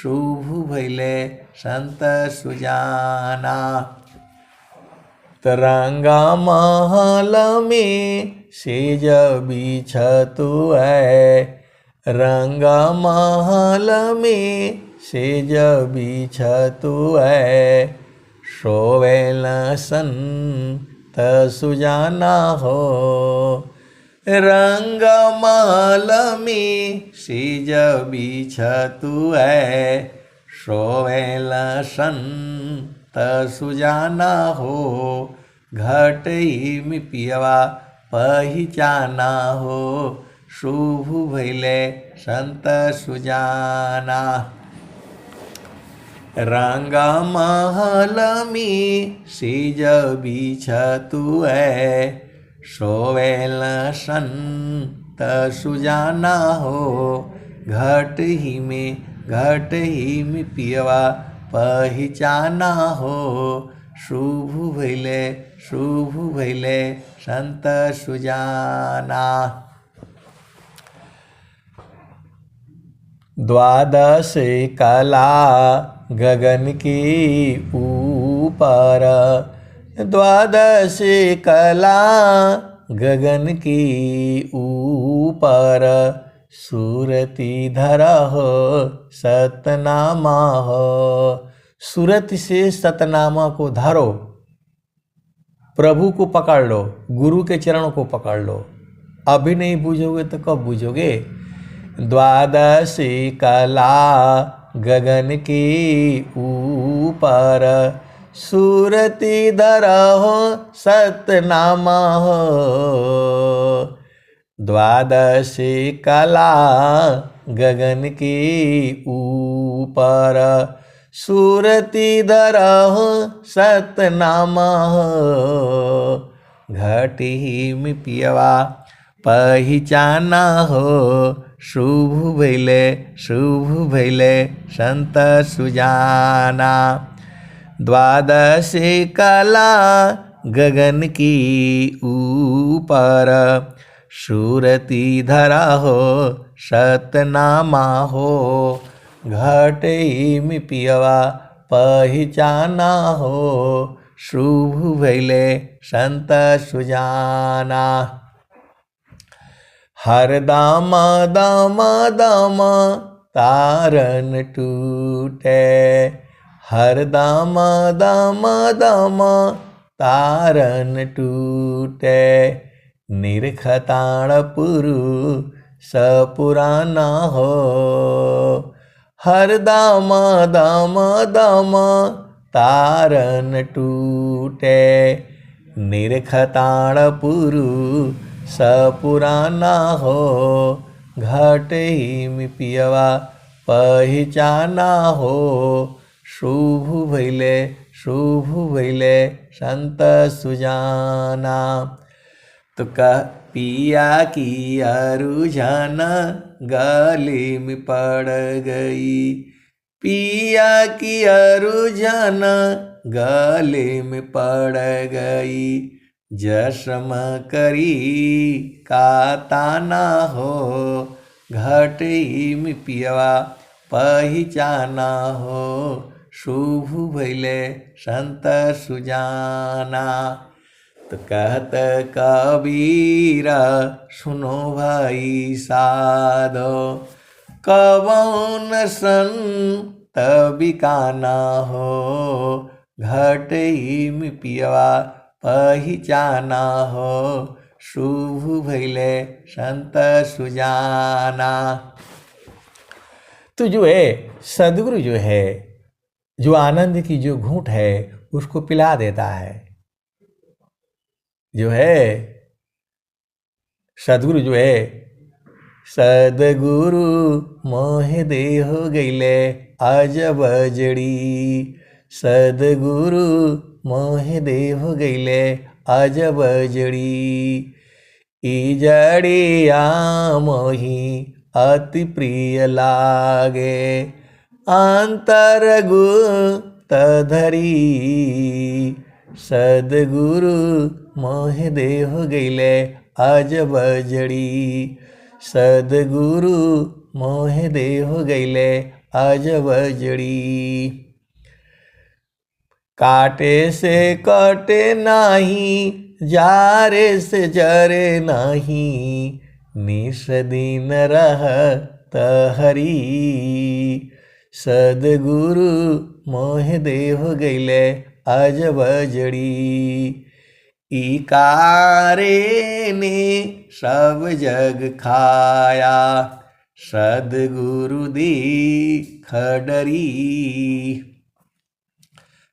शुभ भैले संत सुजाना तरंगा महल में सेज बिछतु है रंगा महल में सेज बिछतु है सोवेल संत सुजाना हो रंग महल में सेज बिछतु है सोवेल संत सुजाना हो घट ही में पियवा पहिचाना हो शुभ भैले संत सुजाना रंगा महल में सेज बिछतु है सोवेल संत सुजाना हो घट ही में पियवा पहिचाना हो शुभ भैले संत सुजाना द्वादश कला गगन के ऊपर द्वादश कला गगन के ऊपर सूरति धरा हो सतनामा हो सूरत से सतनामा को धरो प्रभु को पकड़ लो गुरु के चरणों को पकड़ लो अभी नहीं बूझोगे तो कब बूझोगे द्वादश कला गगन के ऊपर सूरति धरा हो सतनामा हो द्वादश कला गगन के ऊपर सूरति धरा हो सतनामा हो घट ही में पियवा पहिचाना हो शुभ भैले संत सुजाना द्वादश कला गगन की ऊपर सूरति धरा हो सतनामा हो घट में पियवा पहिचाना हो शुभ भैले संत सुजाना हर दामा दामा दामा तारन टूटे हर दामा दामा दामा तारन टूटे निरखताण पुरु सपुराना हो हर दामा दामा दामा तारन टूटे निरखताण पुरु सपुराना हो घट ही में पियवा पहिचाना हो शुभ भैले संत सुजाना तो कह पिया की अरुझन गले में पड़ गई पिया की अरुझन गले में पड़ गई जश्म करी का ताना हो घट ही में पियवा पहिचाना हो शुभ भैले संत सुजाना तो कहत कबीरा सुनो भाई साधो कबौन संत बिकाना हो घट ही में पियवा पहिचाना हो शुभ भैले संत सुजाना। तो जो है सदगुरु जो है जो आनंद की जो घूंट है उसको पिला देता है। जो है सदगुरु जो है सदगुरु मोह देह गईले अजब जड़ी सदगुरु मोहि देह गैले अजब जड़ी। ई जड़िया मोहि अति प्रिय लागे, अंतर गुप्त धरी। सद्गुरु मोहि देह गैले अजब जड़ी। सद्गुरु मोहि देह गैले अजब जड़ी। काटे से कटे नाही, जारे से जरे नाही। निस दिन रहत हरि। सद्गुरु मोहि देह गैले अजब जड़ी। इकारे ने सब जग खाया, सद्गुरु दीख डरी।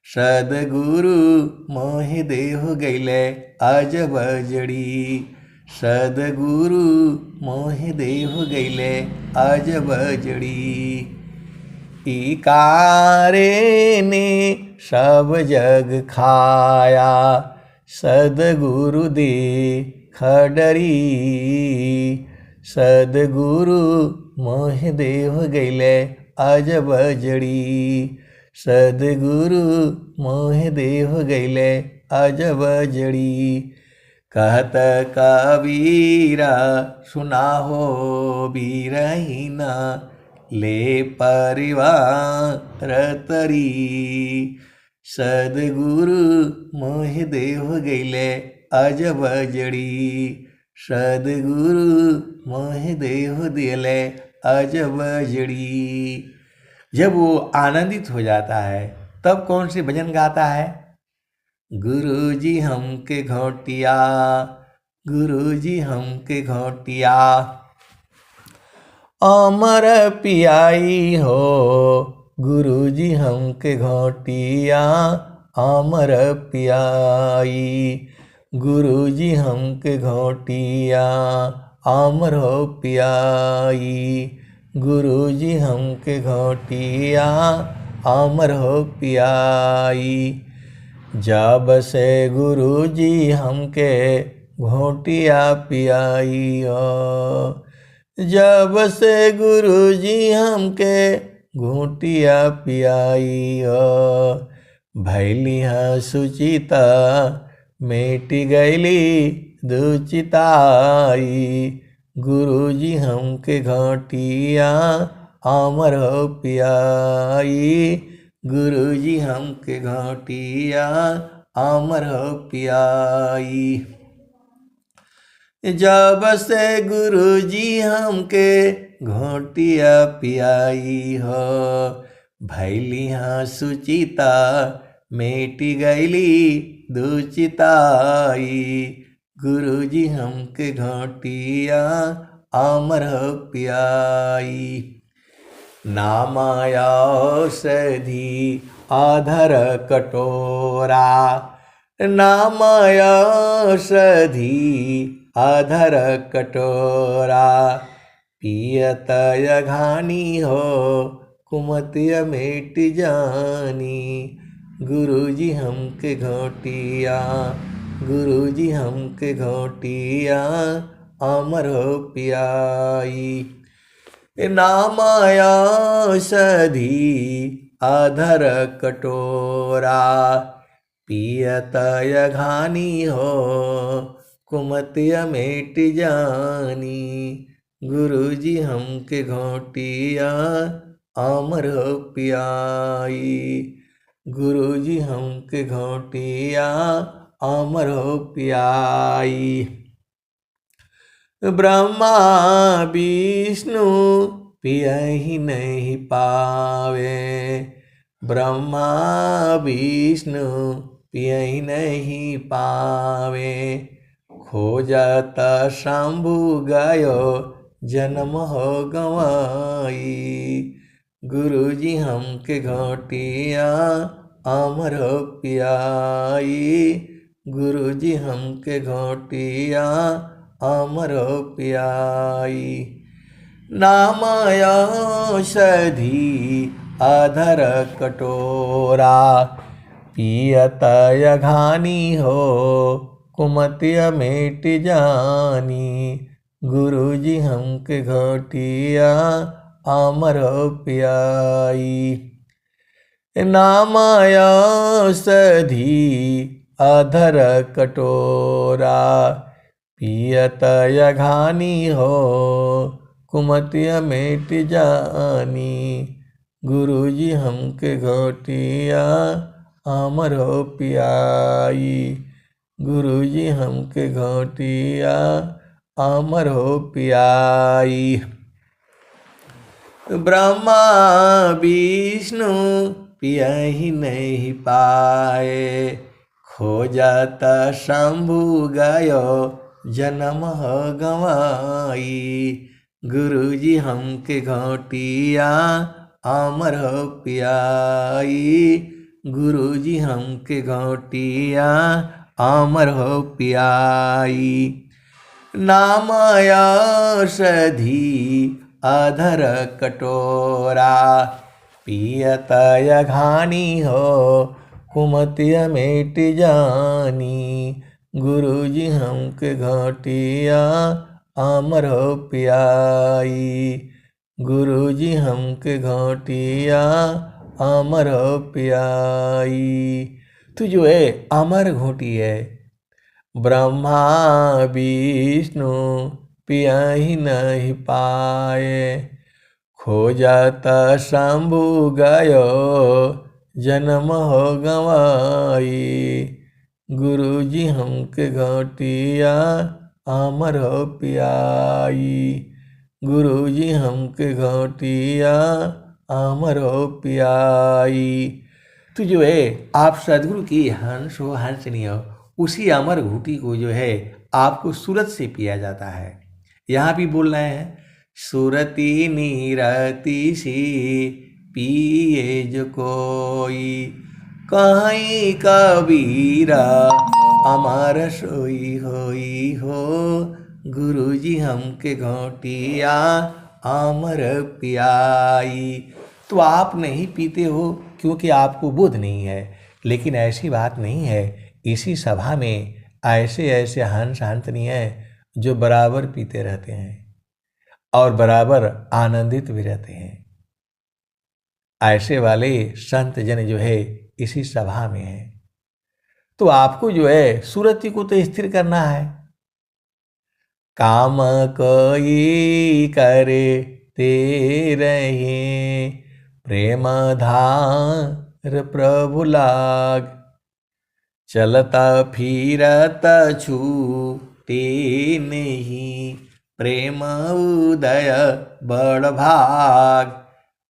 सद्गुरु मोहि देह गैले अजब जड़ी। सद्गुरु मोहि देह गैले अजब जड़ी। इकारे ने सब जग खाया, सद्गुरु दीख डरी। सद्गुरु मोहि देह गैले अजब जड़ी। सद्गुरु मोहि देह गैले अजब जड़ी। कहत कबीरा सुनाहो बीरहीना, ले परिवार तरी। सद्गुरु मोहि देह गैले अजब जड़ी। सद्गुरु मोहि देह दिले अजब जड़ी। जब वो आनंदित हो जाता है तब कौन सी भजन गाता है? गुरुजी हमके घोटिया, गुरुजी हमके घोटिया। अमर पियाई हो, गुरुजी हमके घोटिया। अमर पियाई, गुरुजी हमके घोटिया। अमर हो पियाई, गुरुजी हमके घोटिया। अमर हो पियाई। जब से गुरुजी हमके घोटिया पियाई हो, जब से गुरुजी हमके घोटिया पियाई हो। भैली हाँ सुचिता, मेटी गैली दुचिताई। गुरुजी हमके घोटिया अमर हो पियाई। गुरुजी हमके घोटिया अमर हो पियाई। जब से गुरुजी हमके घोटिया पियाई हो, भैली हाँ सुचिता, मेटी गैली दुचिताई। गुरुजी हमके घोटिया अमर हो पियाई। नामाया औषधि आधर कटोरा, नामाया औषधि आधर कटोरा। पियत अघानी हो, कुमतिय मेट जानी। गुरुजी हमके घोटिया, गुरुजी हमके घोटिया अमर हो पियाई। नामाया औषधि आधर कटोरा, पियत अघानी हो, कुमतिय मेट जानी। गुरुजी हमके घोटिया अमर हो पियाई। गुरुजी हमके घोटिया अमर हो पियाई। ब्रह्मा विष्णु पियहि नहीं पावे, ब्रह्मा विष्णु पियहि नहीं पावे। खोजत शंभु गयो, जन्म हो गवाई। गुरुजी हमके घोटिया अमर हो पियाई। गुरुजी हमके घोटिया अमर हो पियाई। नामाया औषधि आधर कटोरा, पियत अघानी हो कुमतिया मेट जानी। गुरुजी हमके घोटिया अमर पियाई। नामाया सधी अधर कटोरा पियत अघानी हो कुमतिया मेट जानी। गुरुजी हमके घोटिया अमर हो पियाई। गुरुजी हमके घोटिया अमर हो पियाई। ब्रह्मा विष्णु पियहि नहीं पाए खोजत शंभु गयो जन्म हो गवाई। गुरुजी हमके घोटिया अमर हो पियाई। गुरुजी हमके घोटिया अमर हो पियाई। नामाया सधी अधर कटोरा पियत अघानी हो कुमतिया मेट जानी। गुरुजी हमके घोटिया अमर हो पियाई। गुरुजी हमके घोटिया अमर हो पियाई। तो जो है अमर घोटी है। ब्रह्मा विष्णु पियहि नहीं पाए खोजत शंभु गयो जन्म हो गवाई। गुरुजी हमके घोटिया अमर हो पियाई। गुरुजी हमके घोटिया अमर हो पियाई। तो जो है आप सदगुरु की हंस हो हंसनी हो उसी अमर घूटी को जो है आपको सूरत से पिया जाता है। यहाँ भी बोल रहे हैं सुरती नीरती सी पिए जो कोई कहीं कबीरा अमर सोई होई हो। गुरुजी हमके घोटिया अमर पियाई। तो आप नहीं पीते हो क्योंकि आपको बोध नहीं है, लेकिन ऐसी बात नहीं है। इसी सभा में ऐसे ऐसे हंस हंसनी हैं जो बराबर पीते रहते हैं और बराबर आनंदित भी रहते हैं। ऐसे वाले संत जन जो है इसी सभा में है। तो आपको जो है सुरति को तो स्थिर करना है। काम कोई करे ते रहे प्रेम धार प्रभु लाग। चलता फिरता छूटे नहीं प्रेम उदय बड़ भाग।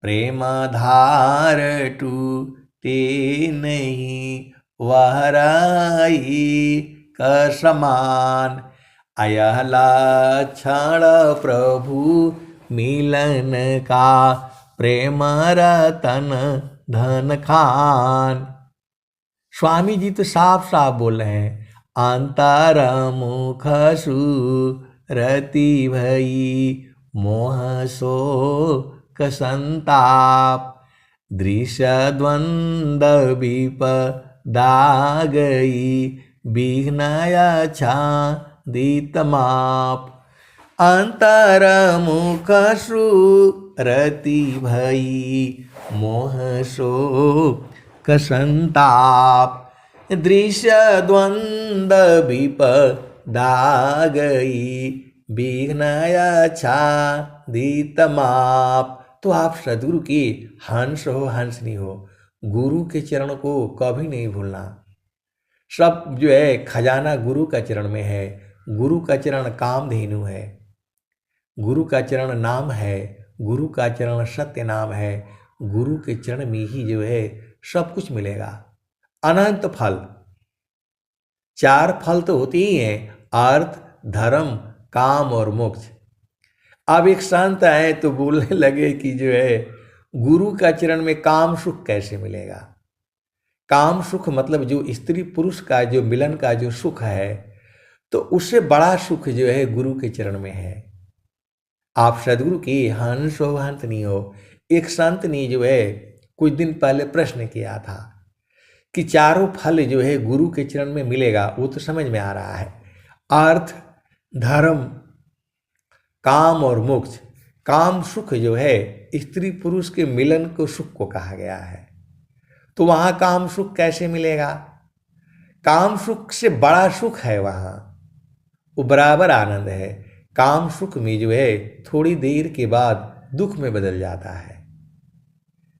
प्रेम धार टूटे नहीं वहराई का समान। अयहला क्षण प्रभु मिलन का प्रेम रतन धन खान। स्वामी जी तो साफ साफ बोल रहे हैं अंतर मुख सुरति भई मोह शोक संताप। दृश्य द्वंद्व विपदा गई विघ्नया छादित माप। अंतर मुख सुरति भई मोह शोक संताप। दृश्य द्वंद्व विपदा गई विघ्नया छादित माप। तो आप सदगुरु की हंस हो हंसनी हो, गुरु के चरण को कभी नहीं भूलना। सब जो है खजाना गुरु का चरण में है। गुरु का चरण कामधेनु है, गुरु का चरण नाम है, गुरु का चरण सत्य नाम है। गुरु के चरण में ही जो है सब कुछ मिलेगा। अनंत फल, 4 फल तो होते ही हैं, अर्थ धर्म काम और मोक्ष। अब एक संत आए तो बोलने लगे कि जो है गुरु का चरण में काम सुख कैसे मिलेगा। काम सुख मतलब जो स्त्री पुरुष का जो मिलन का जो सुख है, तो उससे बड़ा सुख जो है गुरु के चरण में है। आप सदगुरु की हंस हो हंसनी हो। एक संत ने जो है कुछ दिन पहले प्रश्न किया था कि चारों फल जो है गुरु के चरण में मिलेगा, वो तो समझ में आ रहा है। अर्थ, धर्म, काम और मोक्ष। काम सुख जो है स्त्री पुरुष के मिलन को सुख को कहा गया है, तो वहां काम सुख कैसे मिलेगा? काम सुख से बड़ा सुख है वहां, वो बराबर आनंद है। काम सुख में जो है थोड़ी देर के बाद दुख में बदल जाता है,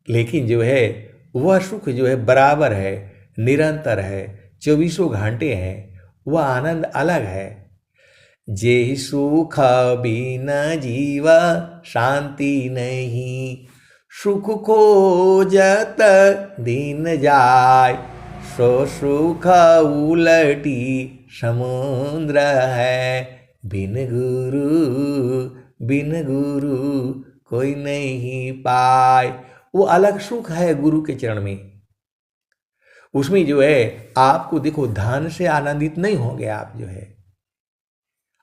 लेकिन जो है वह सुख जो है बराबर है, निरंतर है, 24 घंटे है, वह आनंद अलग है। जे सुख बिना जीवा शांति नहीं, सुख खोजत दिन जाय, सो सुख उलटी समुद्र है, बिन गुरु कोई नहीं पाए। वो अलग सुख है गुरु के चरण में। उसमें जो है आपको देखो, धन से आनंदित नहीं होंगे आप। जो है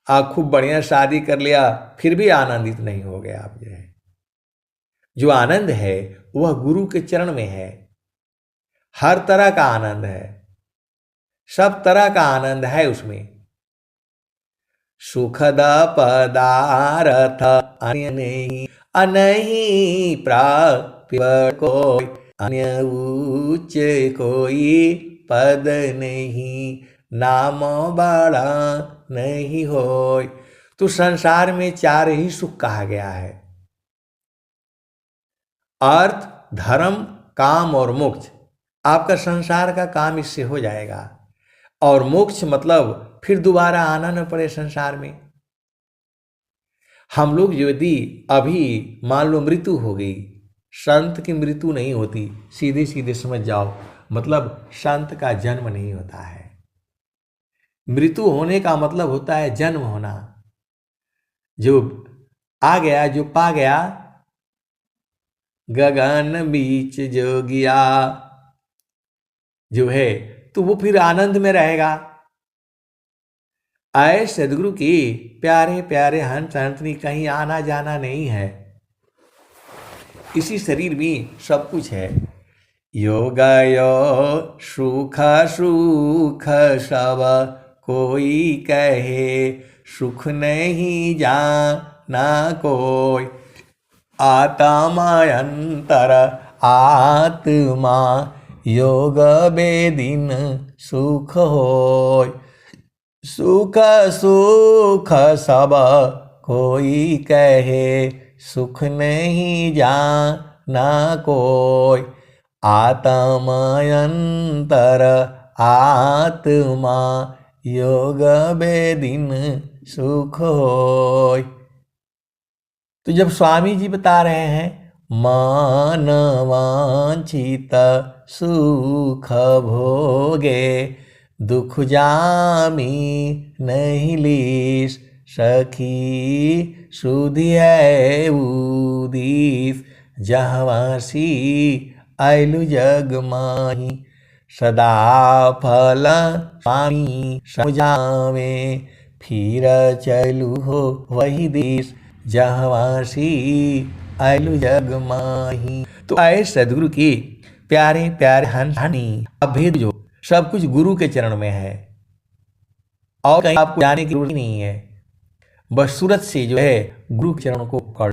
आप खूब बढ़िया शादी कर लिया फिर भी आनंदित नहीं हो गए आप। जो है जो आनंद है वह गुरु के चरण में है। हर तरह का आनंद है, सब तरह का आनंद है उसमें। सुखद पदार्थ अन्य नहीं, अनही प्राप्त कोई, अन्य उच्च कोई पद नहीं, नाम बड़ा नहीं होय। तो संसार में 4 ही सुख कहा गया है, अर्थ, धर्म, काम और मोक्ष। आपका संसार का काम इससे हो जाएगा, और मोक्ष मतलब फिर दोबारा आना न पड़े संसार में। हम लोग यदि अभी मान लो मृत्यु हो गई, संत की मृत्यु नहीं होती, सीधे सीधे समझ जाओ, मतलब संत का जन्म नहीं होता है। मृत्यु होने का मतलब होता है जन्म होना। जो आ गया, जो पा गया, गगन बीच जो गया, जो है तो वो फिर आनंद में रहेगा। आए सदगुरु की प्यारे प्यारे हंस हंसनी, कहीं आना जाना नहीं है, इसी शरीर में सब कुछ है। योग सुख सुख सब कोई कहे, सुख नहीं जाना कोई, आत्मा अंतर आत्मा योग बेदिन सुख होय, सुख सुख सब कोई कहे, सुख नहीं जाना कोई, आत्मा अंतर आत्मा योग बेदिन सुख होय। तो जब स्वामी जी बता रहे हैं मान वांछित सुख भोगे, दुख जामी नहीं लीस, सखी सुधि है उदीस, जहवासी आयलु जग माही, सदा फल स्वामी समझावे, फिर चलू हो वही देश, जहवासी आयलु जग माही। तो आए सदगुरु की प्यारे प्यारे हंसनी, अभेद जो सब कुछ गुरु के चरण में है, और कहीं आपको जाने की जरूरत नहीं है। बस सूरत से जो है गुरु के चरण को पकड़।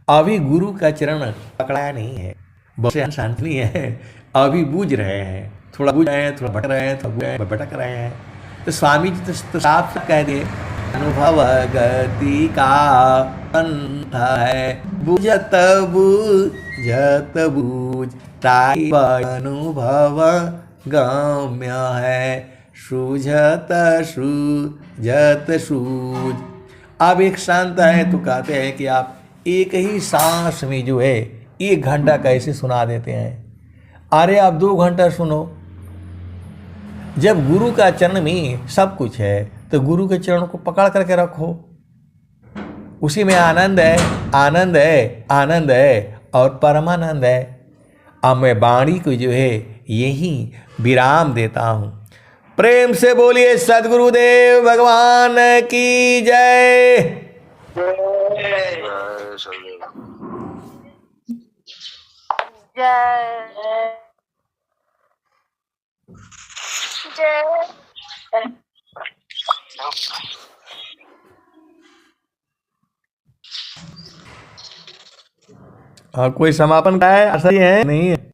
अभी गुरु का चरण पकड़ाया नहीं है, बस शांति है, अभी बूझ रहे हैं, थोड़ा बूझ रहे हैं, थोड़ा भटक रहे हैं, थोड़ा भटक रहे हैं। तो स्वामी जी तो साफ कह दे, अनुभव गति का पंथ है, बुझत बुझत बूझ, ताई अनुभव गम्य है, सूझत सूझत सूझ। अब एक संत है तो कहते हैं कि आप एक ही सांस में जो है 1 घंटा कैसे सुना देते हैं। अरे आप 2 घंटा सुनो। जब गुरु का चरण में सब कुछ है तो गुरु के चरण को पकड़ करके रखो, उसी में आनंद है, आनंद है, आनंद है और परमानंद है। अब मैं वाणी को जो है यही विराम देता हूँ। प्रेम से बोलिए सद्गुरुदेव भगवान की जय। जय। हाँ, कोई समापन का है, ऐसा ही है नहीं है?